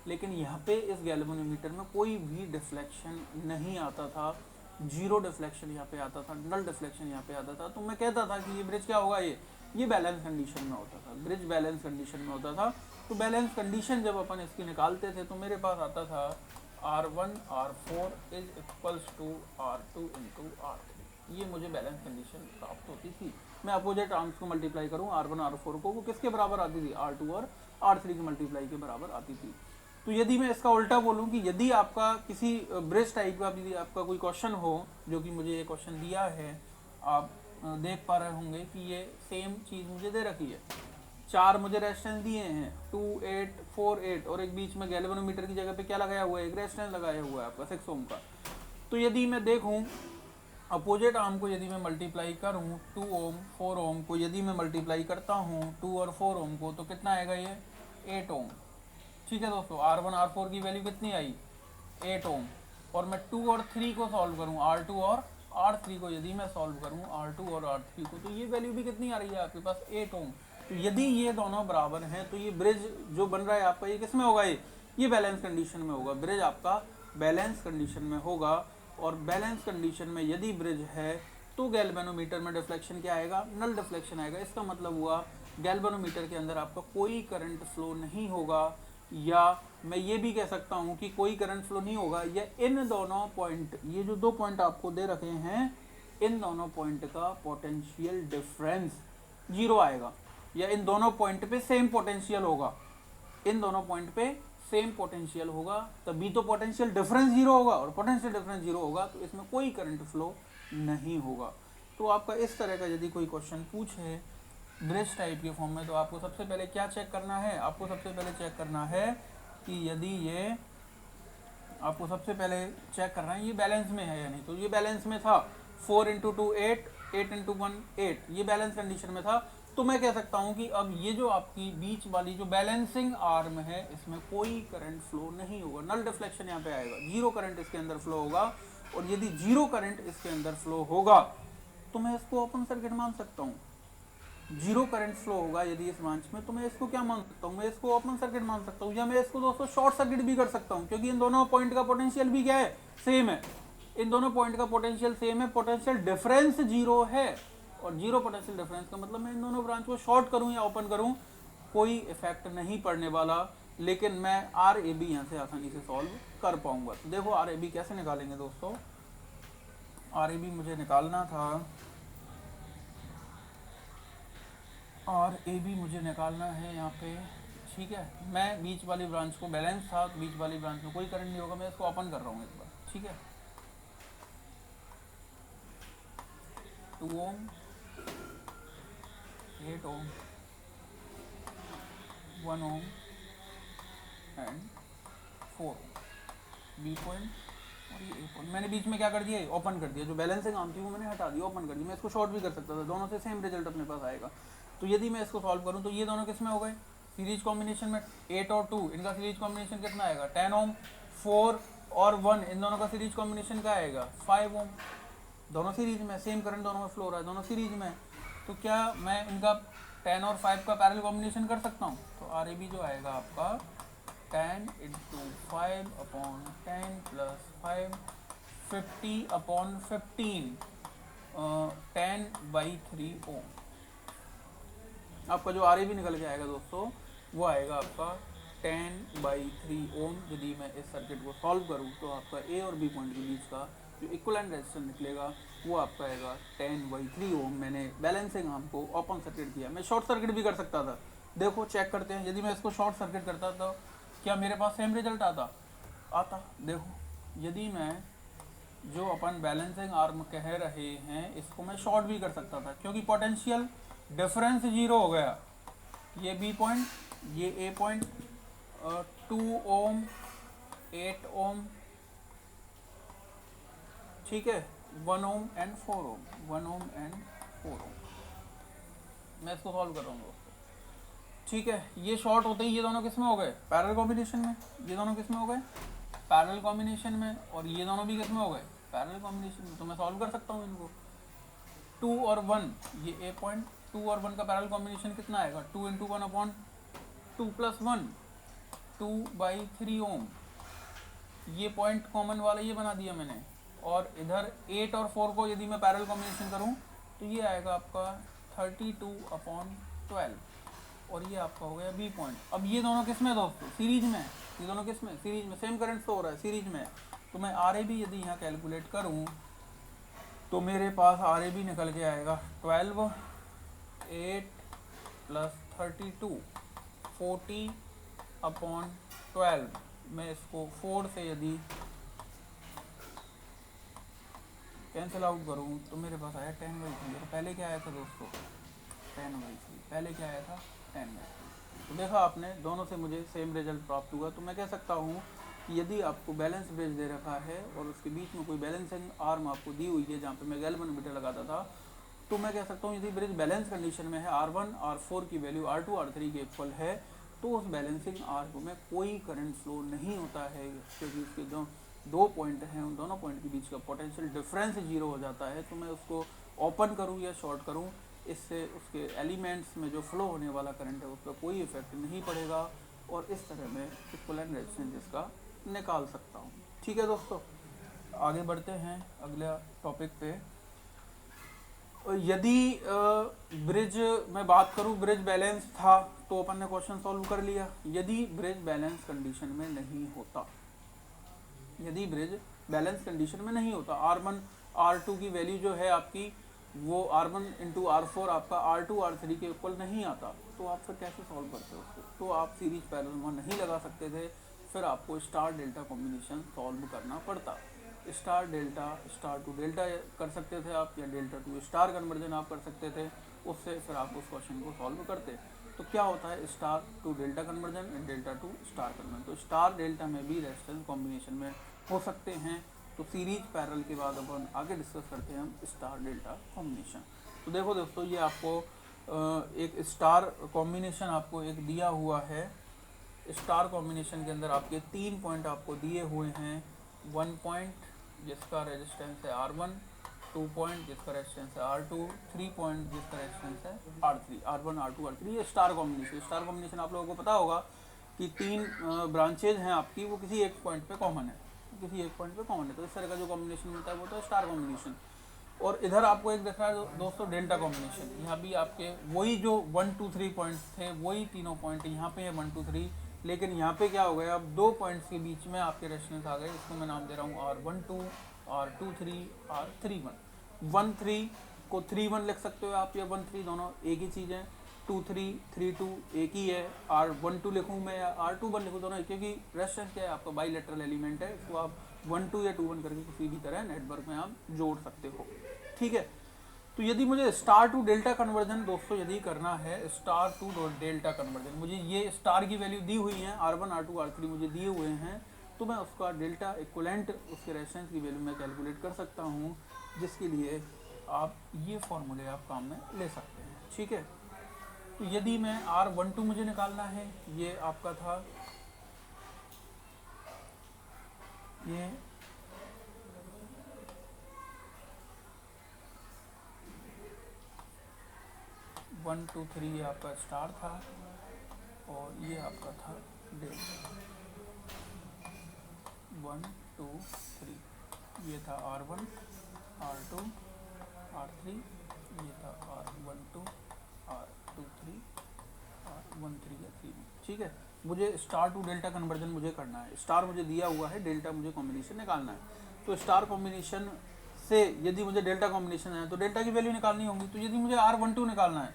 लेकिन यहाँ पे इस गैल्वेनोमीटर में कोई भी डिफ्लेक्शन नहीं आता था, जीरो डिफ्लेक्शन यहाँ पे आता था, नल डिफ्लेक्शन यहाँ पे आता था, तो मैं कहता था कि ये ब्रिज क्या होगा, ये बैलेंस कंडीशन में होता था, ब्रिज बैलेंस कंडीशन में होता था। तो बैलेंस कंडीशन जब अपन इसकी निकालते थे तो मेरे पास आता था R1 R4 is equals to R2 into R3, ये मुझे बैलेंस कंडीशन प्राप्त होती थी। मैं अपोजिट आर्म्स को मल्टीप्लाई करूँ R1 R4 को, वो किसके बराबर आती थी, R2 और R3 के मल्टीप्लाई के बराबर आती थी। तो यदि मैं इसका उल्टा बोलूं कि यदि आपका किसी ब्रिज टाइप का यदि आपका कोई क्वेश्चन हो, जो कि मुझे ये क्वेश्चन दिया है, आप देख पा रहे होंगे कि ये सेम चीज़ मुझे दे रखी है, 4 मुझे रेजिस्टेंस दिए हैं 2 8 4 8 और एक बीच में गैल्वेनोमीटर की जगह पे क्या लगाया हुआ है, एक रेजिस्टेंस लगाया हुआ है आपका 6 ओम का। तो यदि मैं देखूं अपोजिट आर्म को यदि मैं मल्टीप्लाई करूं 2 ओम 4 ओम को यदि मैं मल्टीप्लाई करता हूं 2 और 4 ओम को, तो कितना आएगा, ये 8 ओम। ठीक है दोस्तों, R1 R4 की वैल्यू कितनी आई, 8 ओम। और मैं 2 और 3 को सॉल्व करूं, R2 और R3 को यदि मैं सॉल्व करूं R2 और R3 को, तो ये वैल्यू भी कितनी आ रही है आपके पास, 8 ओम। तो यदि ये दोनों बराबर हैं तो ये ब्रिज जो बन रहा है आपका, ये किस में होगा, ये बैलेंस कंडीशन में होगा, ब्रिज आपका बैलेंस कंडीशन में होगा। और बैलेंस कंडीशन में यदि ब्रिज है तो गैल्वेनोमीटर में डिफ्लेक्शन क्या आएगा, नल डिफ्लेक्शन आएगा। इसका मतलब हुआ गैल्वेनोमीटर के अंदर आपका कोई करंट फ्लो नहीं होगा, या मैं ये भी कह सकता हूँ कि कोई करंट फ्लो नहीं होगा, या इन दोनों पॉइंट, ये जो 2 पॉइंट आपको दे रखे हैं, इन दोनों पॉइंट का पोटेंशियल डिफरेंस 0 आएगा, या इन दोनों पॉइंट पे सेम पोटेंशियल होगा, इन दोनों पॉइंट पे सेम पोटेंशियल होगा, तभी तो पोटेंशियल डिफरेंस 0 होगा, और पोटेंशियल डिफरेंस 0 होगा तो इसमें कोई करंट फ्लो नहीं होगा। तो आपका इस तरह का यदि कोई क्वेश्चन पूछे ब्रिज टाइप के फॉर्म में, तो आपको सबसे पहले क्या चेक करना है, आपको सबसे पहले चेक करना है कि यदि ये, आपको सबसे पहले चेक करना है ये बैलेंस में है या नहीं। तो ये बैलेंस में था, 4 इंटू 2 8, 8 इंटू 1 8, ये बैलेंस कंडीशन में था। तो मैं कह सकता हूँ कि अब ये जो आपकी बीच वाली जो बैलेंसिंग आर्म है इसमें कोई करंट फ्लो नहीं होगा, नल डिफ्लेक्शन यहाँ पे आएगा, 0 करंट इसके अंदर फ्लो होगा। और यदि 0 करंट इसके अंदर फ्लो होगा तो मैं इसको ओपन सर्किट मान सकता हूँ। 0 करंट फ्लो होगा यदि इस ब्रांच में, तो मैं इसको क्या मान सकता हूँ, मैं इसको ओपन सर्किट मान सकता हूँ, या मैं इसको दोस्तों शॉर्ट सर्किट भी कर सकता हूँ, क्योंकि इन दोनों पॉइंट का पोटेंशियल भी क्या है, सेम है। इन दोनों पॉइंट का पोटेंशियल सेम है, पोटेंशियल डिफरेंस 0 है, और 0 पोटेंशियल डिफरेंस का मतलब मैं इन दोनों ब्रांच को शॉर्ट करूँ या ओपन करूँ, कोई इफेक्ट नहीं पड़ने वाला, लेकिन मैं आर ए बी यहाँ से आसानी से सॉल्व कर पाऊंगा। तो देखो आर ए बी कैसे निकालेंगे दोस्तों, आर ए बी मुझे निकालना था, आर ए बी मुझे निकालना है यहाँ पे ठीक है, मैं बीच वाली ब्रांच को, बैलेंस था बीच वाली ब्रांच में कोई करंट नहीं होगा, मैं इसको ओपन कर रहा हूँ एक बार, ठीक है। 2 ohm, 8 ohm, 1 ohm and 4 ohm, B point और ये ए पॉइंट। मैंने बीच में क्या कर दिया, ओपन कर दिया। जो बैलेंसिंग आर्म थी वो मैंने हटा दी, ओपन कर दी। मैं इसको शॉर्ट भी कर सकता था, दोनों से सेम रिजल्ट अपने पास आएगा। तो यदि मैं इसको सॉल्व करूँ तो ये दोनों किस में हो गए, सीरीज कॉम्बिनेशन में। 8 और 2 इनका सीरीज कॉम्बिनेशन कितना आएगा, 10 ओम। 4 और 1 इन दोनों का सीरीज कॉम्बिनेशन क्या आएगा, 5 ओम। दोनों सीरीज में, सेम करंट दोनों में फ्लो हो रहा है, दोनों सीरीज में। तो क्या मैं इनका 10 और 5 का पैरेलल कॉम्बिनेशन कर सकता हूँ। तो आर ए बी जो आएगा आपका 10 इंटू 5 अपॉन 10 प्लस 5, 50 अपॉन 15, 10/3 ओम। आपका जो आर ए बी निकल के आएगा दोस्तों, वो आएगा आपका 10/3 ओम। यदि मैं इस सर्किट को सॉल्व करूँ तो आपका ए और बी पॉइंट के बीच का जो इक्विवेलेंट रेजिस्टेंस निकलेगा वो आपका आएगा 10/3 ओम। मैंने बैलेंसिंग आर्म को ओपन सर्किट किया। मैं शॉर्ट सर्किट भी कर सकता था, देखो चेक करते हैं। यदि मैं इसको शॉर्ट सर्किट करता तो क्या मेरे पास सेम रिजल्ट आता। देखो, यदि मैं जो अपन बैलेंसिंग आर्म कह रहे हैं इसको मैं शॉर्ट भी कर सकता था, क्योंकि पोटेंशियल डिफरेंस 0 हो गया। ये बी पॉइंट, ये ए पॉइंट, 2 ओम, 8 ओम, ठीक है, 1 ohm and 4 Om, 1 ohm and 4 ओम। मैं इसको सॉल्व कर रहा हूँ दोस्तों, ठीक है। ये शॉर्ट होते ही ये दोनों किस में हो गए, पैरेलल कॉम्बिनेशन में। ये दोनों किस में हो गए, पैरेलल कॉम्बिनेशन में। और ये दोनों भी किस में हो गए, पैरेलल कॉम्बिनेशन में। तो मैं सॉल्व कर सकता हूँ इनको। 2 और 1, ये ए पॉइंट, 2 और 1 का पैरेलल कॉम्बिनेशन कितना आएगा, 2 इंटू 1 अपॉन 2 प्लस 1, 2/3 ओम। ये पॉइंट कॉमन वाला ये बना दिया मैंने। और इधर 8 और 4 को यदि मैं पैरेलल कॉम्बिनेशन करूँ तो ये आएगा आपका 32/12, और ये आपका हो गया बी पॉइंट। अब ये दोनों किस में दोस्तों, सीरीज में। ये दोनों किस में, सीरीज में, सेम करंट फ्लो हो रहा है सीरीज में। तो मैं आर ए बी यदि यहाँ कैलकुलेट करूँ तो मेरे पास आर ए बी निकल के आएगा 12, 8 प्लस 32, 40/12। मैं इसको 4 से यदि कैंसिल आउट करूँ तो मेरे पास आया 10/3। तो पहले क्या आया था दोस्तों, 10/3। पहले क्या आया था, 10/3। तो देखा आपने, दोनों से मुझे सेम रिजल्ट प्राप्त हुआ। तो मैं कह सकता हूँ कि यदि आपको बैलेंस ब्रिज दे रखा है और उसके बीच में कोई बैलेंसिंग आर्म आपको दी हुई है जहाँ पे मैं गैल्वेनोमीटर लगाता था, तो मैं कह सकता हूँ यदि ब्रिज बैलेंस कंडीशन में है, R1 R4 की वैल्यू R2 R3 के इक्वल है, तो उस बैलेंसिंग आर्म में कोई करंट फ्लो नहीं होता है, क्योंकि उसके जो 2 पॉइंट हैं उन दोनों पॉइंट के बीच का पोटेंशियल डिफरेंस 0 हो जाता है। तो मैं उसको ओपन करूँ या शॉर्ट करूँ, इससे उसके एलिमेंट्स में जो फ्लो होने वाला करंट है उस पर कोई इफेक्ट नहीं पड़ेगा, और इस तरह मैं इक्विवेलेंट रेजिस्टेंस इसका निकाल सकता हूँ। ठीक है दोस्तों, आगे बढ़ते हैं अगले टॉपिक पे। यदि ब्रिज मैं बात करूँ, ब्रिज बैलेंस था तो अपन ने क्वेश्चन सॉल्व कर लिया। यदि ब्रिज बैलेंस कंडीशन में नहीं होता, यदि ब्रिज बैलेंस कंडीशन में नहीं होता, R1 R2 की वैल्यू जो है आपकी वो R1 इंटू R4 आपका R2 R3 के इक्वल नहीं आता, तो आप फिर कैसे सॉल्व करते हो उसको। तो आप सीरीज पैरेलल वहाँ नहीं लगा सकते थे, फिर आपको स्टार डेल्टा कॉम्बिनेशन सॉल्व करना पड़ता। Star delta, star to delta कर सकते थे आप, या डेल्टा टू स्टार कन्वर्जन आप कर सकते थे। उससे फिर आप उस क्वेश्चन को सॉल्व करते। तो क्या होता है star to delta conversion and delta to star conversion. तो स्टार डेल्टा में भी रेजिस्टेंस कॉम्बिनेशन में हो सकते हैं। तो सीरीज पैरेलल के बाद अपन आगे डिस्कस करते हैं हम स्टार डेल्टा कॉम्बिनेशन। तो देखो दोस्तों, ये आपको एक स्टार कॉम्बिनेशन आपको एक दिया हुआ है। स्टार कॉम्बिनेशन के अंदर आपके 3 पॉइंट आपको दिए हुए हैं। 1 पॉइंट जिसका रेजिस्टेंस है R1, 2 पॉइंट जिसका रेजिस्टेंस है R2, 3 पॉइंट जिसका रेजिस्टेंस है R3, R1 R2 R3। ये स्टार कॉम्बिनेशन। स्टार कॉम्बिनेशन आप लोगों को पता होगा कि 3 ब्रांचेज हैं आपकी, वो किसी एक पॉइंट पे कॉमन है, किसी एक पॉइंट पे कॉमन है। तो इस तरह का जो कॉम्बिनेशन मिलता है वो तो स्टार कॉम्बिनेशन। और इधर आपको एक दिख रहा है दोस्तों डेल्टा कॉम्बिनेशन। यहाँ भी आपके वही जो 1 2 3 पॉइंट्स थे, वही तीनों पॉइंट यहाँ पे है 1 2 3, लेकिन यहाँ पे क्या हो गया, अब 2 पॉइंट्स के बीच में आपके रेजिस्टेंस आ गए। इसको मैं नाम दे रहा हूँ R12, R23, R31। 1 3 को 3 1 लिख सकते हो आप, या 1 3, दोनों एक ही चीज़ है। 2332 एक ही है, R12 लिखूँ मैं या R21 लिखूँ दोनों, क्योंकि रेजिस्टेंस क्या है आपका बाईलेटरल एलिमेंट है, इसको आप 12 या 21 करके किसी भी तरह नेटवर्क में आप जोड़ सकते हो। ठीक है, तो यदि मुझे स्टार टू डेल्टा कन्वर्जन दोस्तों यदि करना है, स्टार टू डेल्टा कन्वर्जन, मुझे ये स्टार की वैल्यू दी हुई है, R1 R2 R3 मुझे दिए हुए हैं, तो मैं उसका डेल्टा इक्वलेंट उसके रेजिस्टेंस की वैल्यू मैं कैलकुलेट कर सकता हूँ, जिसके लिए आप ये फॉर्मूले आप काम में ले सकते हैं। ठीक है, तो यदि मैं R12 मुझे निकालना है, ये आपका था ये 1 2 3 ये आपका स्टार था और ये आपका था डेल्टा 1 2 3, ये था R1 R2 R3, ये था R12 R23 R13 या 3। ठीक है, मुझे स्टार टू डेल्टा कन्वर्जन मुझे करना है, स्टार मुझे दिया हुआ है, डेल्टा मुझे कॉम्बिनेशन निकालना है। तो स्टार कॉम्बिनेशन से यदि मुझे डेल्टा कॉम्बिनेशन है तो डेल्टा की वैल्यू निकालनी होगी। तो यदि मुझे R12 निकालना है,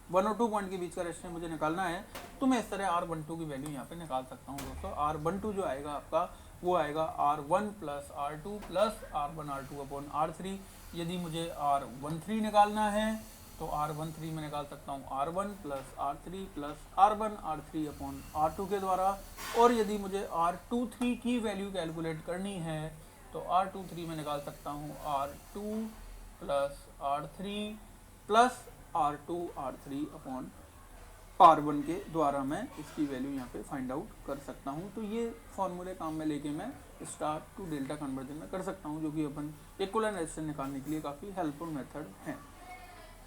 1 और 2 पॉइंट के बीच का रेजिस्टेंस मुझे निकालना है, तो मैं इस तरह R12 की वैल्यू यहाँ पे निकाल सकता हूँ दोस्तों। R12 जो आएगा आपका वो आएगा R1 plus R2 plus R1 R2 upon R3। यदि मुझे R13 निकालना है तो R13 में निकाल सकता हूँ R1 plus R3 plus R1 R3 upon R2 के द्वारा। और यदि मुझे R23 की वैल्यू कैलकुलेट करनी है तो R23 में निकाल सकता हूँ R2 plus R3 plus R2 R3 upon R1 के द्वारा मैं इसकी वैल्यू यहाँ पे फाइंड आउट कर सकता हूँ। तो ये फॉर्मूले काम में लेके मैं स्टार टू डेल्टा कन्वर्जन में कर सकता हूँ, जो कि अपन इक्विवेलेंट रेजिस्टेंस निकालने के लिए काफ़ी हेल्पफुल मेथड है।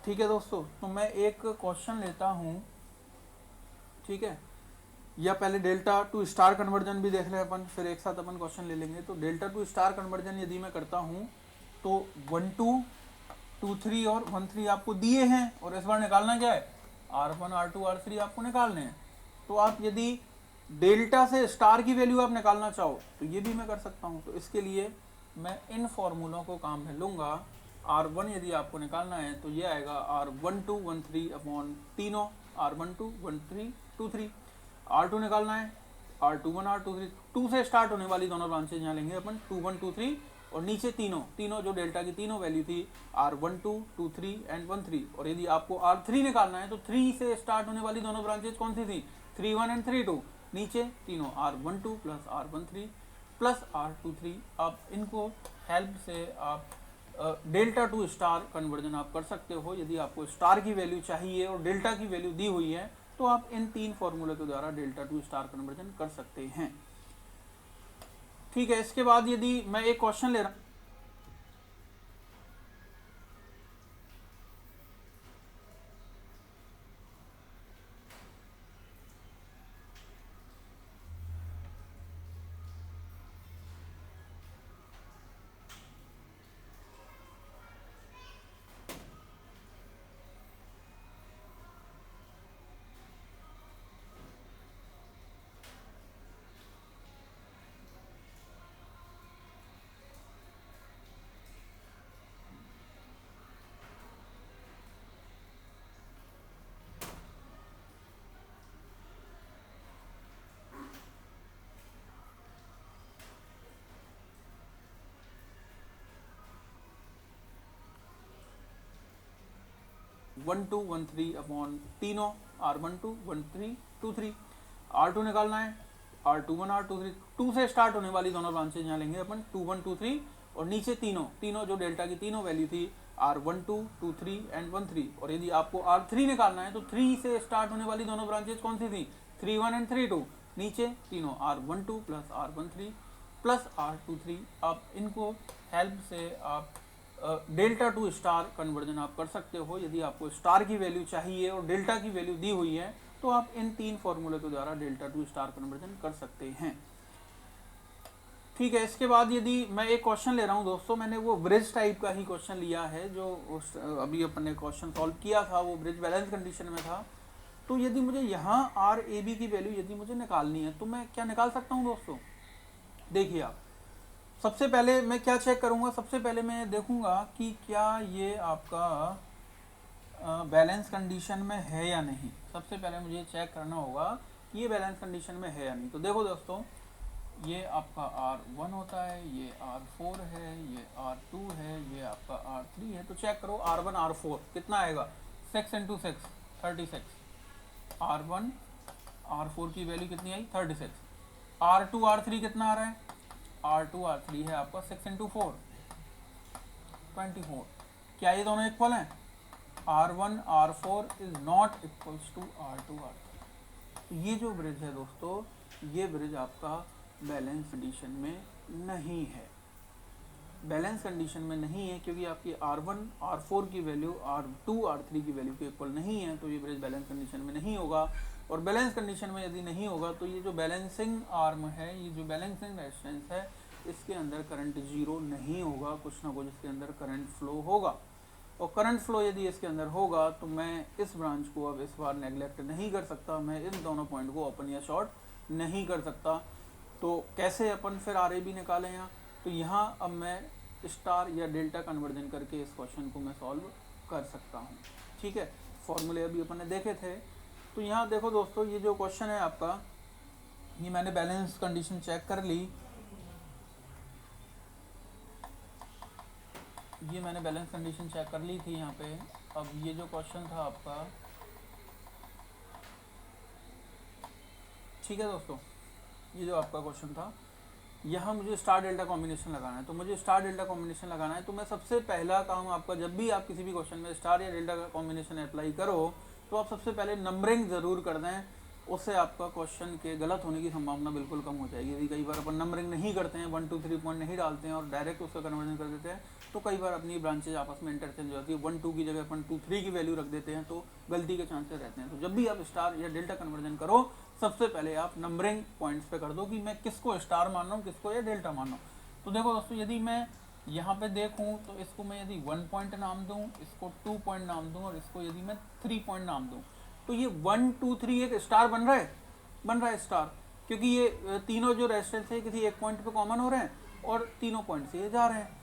ठीक है दोस्तों, तो मैं एक क्वेश्चन लेता हूँ। ठीक है, या पहले डेल्टा टू स्टार कन्वर्जन भी देख लें अपन, फिर एक साथ अपन क्वेश्चन ले लेंगे। तो डेल्टा टू स्टार कन्वर्जन यदि मैं करता हूँ तो 1 2 2 3 और 1 3 आपको दिए हैं, और इस बार निकालना क्या है, R1 R2 R3 आपको निकालने हैं। तो आप यदि डेल्टा से स्टार की वैल्यू आप निकालना चाहो तो ये भी मैं कर सकता हूँ। तो इसके लिए मैं इन फॉर्मूलों को काम में लूँगा। R1 यदि आपको निकालना है तो ये आएगा R12 1 3 अपॉन तीनों, R12 1 3 2 3। R2 निकालना है, R21 R2 3, 2 से स्टार्ट होने वाली दोनों ब्रांचेज यहाँ लेंगे अपन, 2 1 2 3, और नीचे तीनों जो डेल्टा की तीनों वैल्यू थी R12 2 3 एंड 1 3। और यदि आपको R3 निकालना है तो 3 से स्टार्ट होने वाली दोनों ब्रांचेज कौन सी थी, 3 1 एंड 3 2, नीचे तीनों R12 plus R13 plus R23। आप इनको हेल्प से आप डेल्टा टू स्टार कन्वर्जन आप कर सकते हो। यदि आपको स्टार की वैल्यू चाहिए और डेल्टा की वैल्यू दी हुई है तो आप इन 3 फॉर्मूले के द्वारा डेल्टा टू स्टार कन्वर्जन कर सकते हैं। ठीक है, इसके बाद यदि मैं एक क्वेश्चन ले रहा हूँ, 1 2 1 3 अपॉन तीनों, R12 1 3 2 3। R2 निकालना है, R21 R2 3, 2 से स्टार्ट होने वाली दोनों ब्रांचेज यहाँ लेंगे अपन, 2 1 2 3, और नीचे तीनों जो डेल्टा की तीनों वैल्यू थी R12 2 3 एंड 1 3। और यदि आपको R3 निकालना है तो 3 से स्टार्ट होने वाली दोनों ब्रांचेज कौन सी थी, 3 1 एंड 3 2, नीचे तीनों R12 plus R13 plus R23। आप इनको हेल्प से आप डेल्टा टू स्टार कन्वर्जन आप कर सकते हो। यदि आपको स्टार की वैल्यू चाहिए और डेल्टा की वैल्यू दी हुई है तो आप इन 3 फॉर्मूले के द्वारा डेल्टा टू स्टार कन्वर्जन कर सकते हैं। ठीक है, इसके बाद यदि मैं एक क्वेश्चन ले रहा हूँ दोस्तों, मैंने वो ब्रिज टाइप का ही क्वेश्चन लिया है, जो अभी अपन ने क्वेश्चन सॉल्व किया था वो ब्रिज बैलेंस कंडीशन में था। तो यदि मुझे यहाँ आर ए बी की वैल्यू यदि मुझे निकालनी है तो मैं क्या निकाल सकता हूँ दोस्तों। देखिए आप, सबसे पहले मैं क्या चेक करूंगा, सबसे पहले मैं देखूंगा कि क्या ये आपका बैलेंस कंडीशन में है या नहीं। सबसे पहले मुझे चेक करना होगा कि ये बैलेंस कंडीशन में है या नहीं। तो देखो दोस्तों, ये आपका R1 होता है, ये R4 है, ये R2 है, ये आपका R3 है। तो चेक करो R1 R4 कितना आएगा, 6 × 6 36। R1 R4 की वैल्यू कितनी आई, 36। R2 R3 कितना आ रहा है, R2 R3 है आपका 6 × 4 24। क्या ये दोनों इक्वल हैं, R1 R4 is not equals to R2 R3। ये जो ब्रिज है दोस्तों, ये ब्रिज आपका बैलेंस कंडीशन में नहीं है। बैलेंस कंडीशन में नहीं है क्योंकि आपकी R1 R4 की वैल्यू R2 R3 की वैल्यू के इक्वल नहीं है, तो ये ब्रिज बैलेंस कंडीशन में नहीं होगा। और बैलेंस कंडीशन में यदि नहीं होगा तो ये जो बैलेंसिंग आर्म है, ये जो बैलेंसिंग रेजिस्टेंस है, इसके अंदर करंट जीरो नहीं होगा, कुछ ना कुछ इसके अंदर करंट फ्लो होगा। और करंट फ्लो यदि इसके अंदर होगा तो मैं इस ब्रांच को अब इस बार नेगलेक्ट नहीं कर सकता, मैं इन दोनों पॉइंट को ओपन या शॉर्ट नहीं कर सकता। तो कैसे अपन फिर RAB निकालें यहाँ, तो यहाँ अब मैं स्टार या डेल्टा कन्वर्जन करके इस क्वेश्चन को मैं सॉल्व कर सकता हूँ। ठीक है, फॉर्मूले अभी अपन ने देखे थे। तो यहाँ देखो दोस्तों, ये जो क्वेश्चन है आपका, ये मैंने बैलेंस कंडीशन चेक कर ली, ये मैंने बैलेंस कंडीशन चेक कर ली थी यहाँ पे। अब ये जो क्वेश्चन था आपका, ठीक है दोस्तों, ये जो आपका क्वेश्चन था, यहाँ मुझे स्टार डेल्टा कॉम्बिनेशन लगाना है। तो मुझे स्टार डेल्टा कॉम्बिनेशन लगाना है, तो मैं सबसे पहला काम आपका, जब भी आप किसी भी क्वेश्चन में स्टार या डेल्टा का कॉम्बिनेशन अप्लाई करो तो आप सबसे पहले नंबरिंग ज़रूर कर दें, उससे आपका क्वेश्चन के गलत होने की संभावना बिल्कुल कम हो जाएगी। यदि कई बार अपन नंबरिंग नहीं करते हैं, 1 2 3 पॉइंट नहीं डालते हैं और डायरेक्ट उसका कन्वर्जन कर देते हैं, तो कई बार अपनी ब्रांचेज आपस में इंटरचेंज हो जाती है। 1 2 की जगह अपन 2 3 की वैल्यू रख देते हैं, तो गलती के चांसेस रहते हैं। तो जब भी आप स्टार या डेल्टा कन्वर्जन करो, सबसे पहले आप नंबरिंग पॉइंट्स पे कर दो कि मैं किसको स्टार मान रहा हूँ, किसको या डेल्टा मान रहा हूँ। तो देखो दोस्तों, यदि मैं यहाँ पे देखूँ तो इसको मैं यदि 1 पॉइंट नाम दूँ, इसको 2 पॉइंट नाम दूँ और इसको यदि मैं 3 पॉइंट नाम दूँ, तो ये 1 2 3 एक स्टार बन रहा है स्टार, क्योंकि ये तीनों जो रेजिस्टेंस है किसी एक पॉइंट पे कॉमन हो रहे हैं और तीनों पॉइंट से ये जा रहे हैं।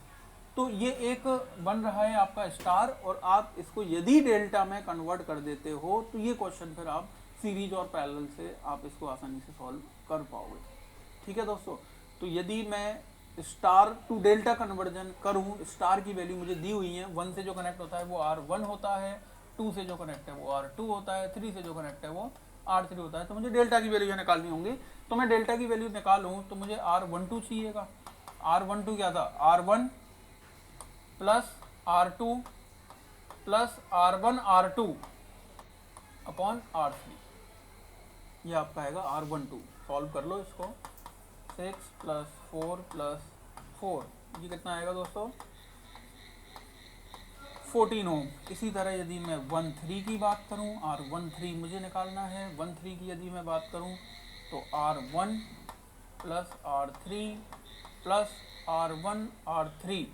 तो ये एक बन रहा है आपका स्टार, और आप इसको यदि डेल्टा में कन्वर्ट कर देते हो तो ये क्वेश्चन फिर आप सीरीज और पैरेलल से आप इसको आसानी से सॉल्व कर पाओगे। ठीक है दोस्तों, तो यदि मैं स्टार टू डेल्टा कन्वर्जन करूं, स्टार की वैल्यू मुझे दी हुई है, 1 से जो कनेक्ट होता है वो R1 होता है, 2 से जो कनेक्ट है वो R2 होता है, 3 से जो कनेक्ट है वो R3 होता है। तो मुझे डेल्टा की वैल्यू निकालनी होंगी। तो मैं डेल्टा की वैल्यू निकालूं तो मुझे R12 चाहिएगा। R12 क्या था, R1 plus R2 plus R1 R2 upon R3, ये आपका आएगा R12। सॉल्व कर लो इसको, 6 + 4 + 4, ये कितना आएगा दोस्तों, 14 ओम। इसी तरह यदि मैं 1 3 की बात करूं, R13 मुझे निकालना है, 1 3 की यदि मैं बात करूं तो R1 plus R3 plus R1 R3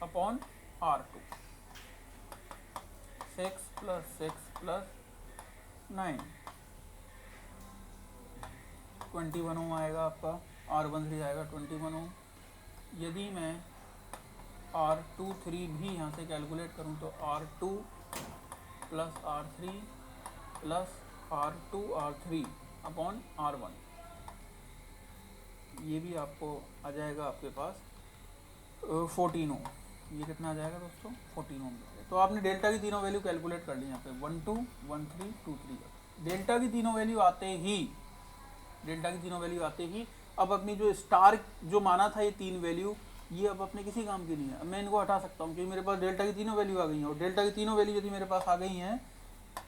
upon R2, 6 + 6 + 9, 21 ओम आएगा आपका। R13 आएगा 21 ओम। यदि मैं R23 भी यहाँ से कैलकुलेट करूँ तो R2 plus R3 plus R2 R3 upon R1, ये भी आपको आ जाएगा आपके पास 14 ओम। ये कितना आ जाएगा दोस्तों, 14 ओम। तो आपने डेल्टा की तीनों वैल्यू कैलकुलेट कर ली यहाँ पे, 1 2 1 3 2 3। डेल्टा की तीनों वैल्यू आते ही अब अपनी जो स्टार जो माना था ये 3 वैल्यू, ये अब अपने किसी काम की नहीं है। अब मैं इनको हटा सकता हूँ क्योंकि मेरे पास डेल्टा की तीनों वैल्यू आ गई हैं। और डेल्टा की तीनों वैल्यू यदि मेरे पास आ गई हैं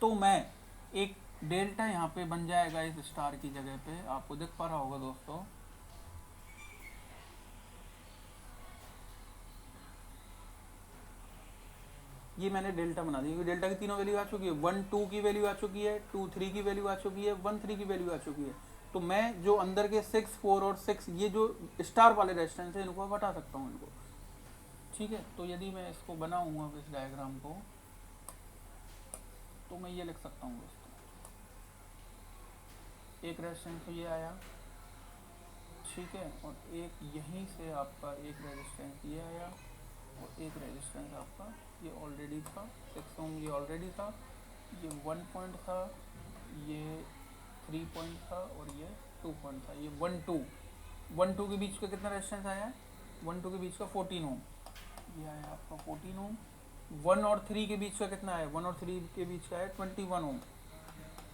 तो मैं एक डेल्टा यहाँ पे बन जाएगा इस स्टार की जगह पे, आपको दिख पा रहा होगा दोस्तों। ये मैंने डेल्टा बना दी क्योंकि डेल्टा की तीनों वैल्यू आ चुकी है, 1 2 की वैल्यू आ चुकी है, 2 3 की वैल्यू आ चुकी है, 1 3 की वैल्यू आ चुकी है। तो मैं जो अंदर के 6 4 और 6 ये जो स्टार वाले रेजिस्टेंस है इनको हटा सकता हूँ इनको। ठीक है, तो यदि मैं इसको बनाऊँ अब इस डायग्राम को, तो मैं ये लिख सकता हूँ दोस्तों, एक रेजिस्टेंस तो ये आया, ठीक है, और एक यहीं से आपका एक रेजिस्टेंस ये आया और एक रेजिस्टेंस आपका ये ऑलरेडी था, 6 ओम ये ऑलरेडी था, ये 1 पॉइंट था, ये 3 पॉइंट था और ये 2 पॉइंट था। ये 1 2 के बीच का कितना रेजिस्टेंस आया है? 1 2 के बीच का 14 ओम, ये आया आपका 14 ओम। 1 और 3 के बीच का कितना है? 1 और 3 के बीच का है 21 ओम,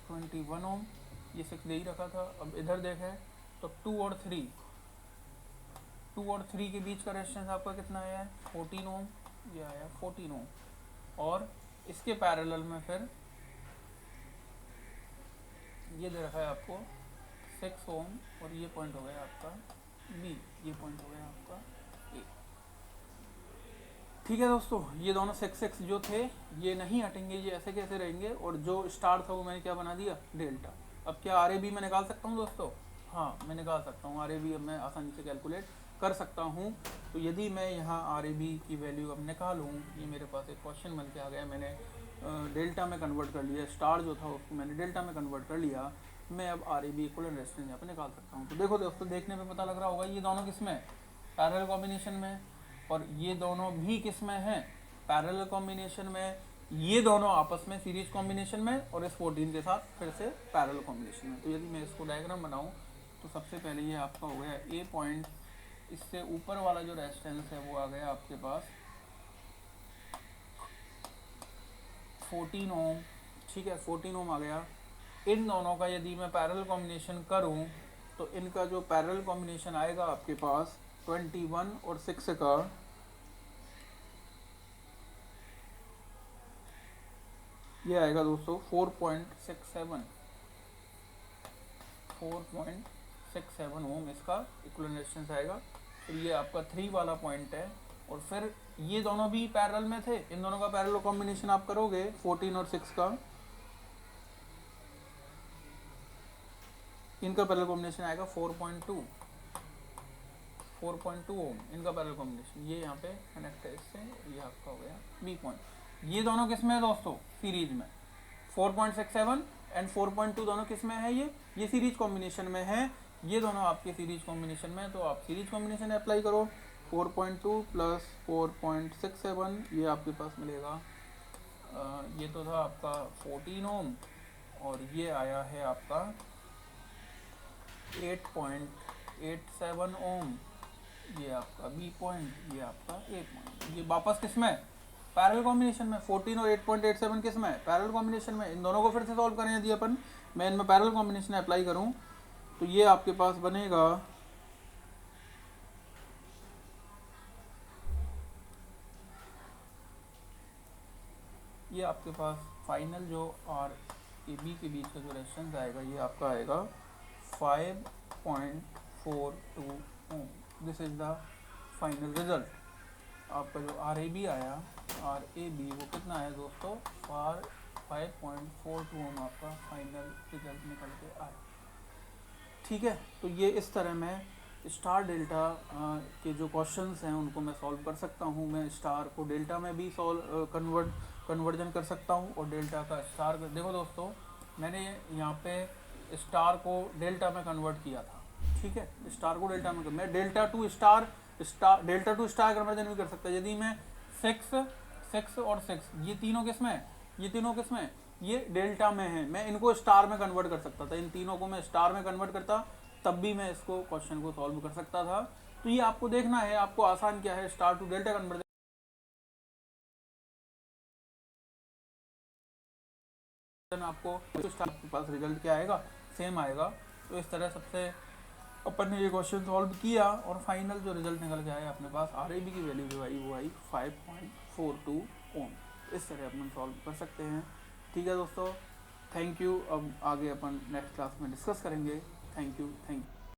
21 ओम। ये 6 दे ही रखा था। अब इधर देखें तो 2 और 3 के बीच का रेजिस्टेंस आपका कितना आया है? 14 ओम, ये आया 14 ओम। और इसके पैरेलल में फिर ये दे रखा है आपको 6 ओम और ये पॉइंट हो गया आपका बी, ये पॉइंट हो गया आपका ए। ठीक है दोस्तों, ये दोनों 6 जो थे ये नहीं हटेंगे, ये ऐसे कैसे रहेंगे। और जो स्टार था वो मैंने क्या बना दिया? डेल्टा। अब क्या आर ए बी मैं निकाल सकता हूँ दोस्तों? हाँ, मैं निकाल सकता हूँ आर ए बी। अब मैं आसानी से कैलकुलेट कर सकता हूँ। तो यदि मैं यहाँ आर ए बी की वैल्यू अब निकालूँ, ये मेरे पास एक क्वेश्चन बन के आ गया, मैंने डेल्टा में कन्वर्ट कर लिया, स्टार जो था उसको मैंने डेल्टा में कन्वर्ट कर लिया। मैं अब R A B equal resistance यहाँ पे निकाल सकता हूँ। तो देखो दोस्तों, देखने पे पता लग रहा होगा ये दोनों किस में? पैरेलल कॉम्बिनेशन में। और ये दोनों भी किस में हैं? पैरेलल कॉम्बिनेशन में। ये दोनों आपस में सीरीज कॉम्बिनेशन में, और इस 14 के साथ फिर से पैरेलल कॉम्बिनेशन में। तो यदि मैं इसको डायग्राम बनाऊँ तो सबसे पहले ये आपका हो गया ए पॉइंट, इससे ऊपर वाला जो रेजिस्टेंस है वो आ गया आपके पास 14 ओम। ठीक है, 14 ओम आ गया। इन दोनों का यदि मैं पैरेलल कॉम्बिनेशन करूं तो इनका जो पैरेलल कॉम्बिनेशन आएगा आपके पास 21 और 6 का, ये आएगा दोस्तों 4.67 ओम इसका इक्विवेलेंट रेजिस्टेंस आएगा। फिर ये आपका 3 वाला पॉइंट है। और फिर ये दोनों भी पैरेलल में थे, इन दोनों का पैरेलल कॉम्बिनेशन आप करोगे 14 और 6 का, इनका पैरेलल कॉम्बिनेशन आएगा 4.2 ओम, इनका पैरेलल कॉम्बिनेशन। ये यहाँ पे कनेक्ट है इससे, ये आपका हो गया बी पॉइंट। ये दोनों किस में है दोस्तों? सीरीज में। 4.67 एंड 4.2 दोनों किस में है? ये सीरीज कॉम्बिनेशन में है। ये दोनों आपके सीरीज कॉम्बिनेशन में है, तो आप सीरीज कॉम्बिनेशन अप्लाई करो। 4.2 प्लस 4.67 ये आपके पास मिलेगा, ये तो था आपका 14 ओम, और ये आया है आपका 8.87 ओम, ये आपका बी पॉइंट, ये आपका ए पॉइंट। ये वापस किस में? पैरेलल कॉम्बिनेशन में। 14 और 8.87 किस में? पैरेलल कॉम्बिनेशन में। इन दोनों को फिर से सॉल्व करें यदि अपन, मैं इनमें पैरेलल कॉम्बिनेशन अप्लाई करूं तो ये आपके पास बनेगा, ये आपके पास फाइनल जो आर ए बी के बीच का जो रेजिस्टेंस आएगा ये आपका आएगा 5.42 ohm. This is the final result. आपका जो आर ए बी आया, आर ए बी वो कितना है दोस्तों? 5.42 ओम आपका फाइनल रिजल्ट निकल के आया। ठीक है, तो ये इस तरह मैं स्टार डेल्टा के जो क्वेश्चंस हैं उनको मैं सॉल्व कर सकता हूँ। मैं स्टार को डेल्टा में भी कन्वर्जन कर सकता हूँ और डेल्टा का स्टार कर। देखो दोस्तों, मैंने यहाँ पे स्टार को डेल्टा में कन्वर्ट किया था। ठीक है, स्टार को डेल्टा में, मैं डेल्टा टू स्टार कन्वर्जन भी कर सकता। यदि मैं 6 और 6 ये तीनों किस में? ये डेल्टा में है, मैं इनको स्टार में कन्वर्ट कर सकता था। इन तीनों को मैं स्टार में कन्वर्ट करता, तब भी मैं इसको क्वेश्चन को सॉल्व कर सकता था। तो ये आपको देखना है, आपको आसान क्या है स्टार टू डेल्टा कन्वर्जन। आपको स्टार के पास रिजल्ट क्या आएगा? सेम आएगा। तो इस तरह सबसे अपन ने ये क्वेश्चन सॉल्व किया और फाइनल जो रिजल्ट निकल के आया अपने पास आर ए बी की वैल्यू जो आई वो आई 5.42 ओम। इस तरह अपन सॉल्व कर सकते हैं। ठीक है दोस्तों, थैंक यू। अब आगे अपन नेक्स्ट क्लास में डिस्कस करेंगे। Thank you.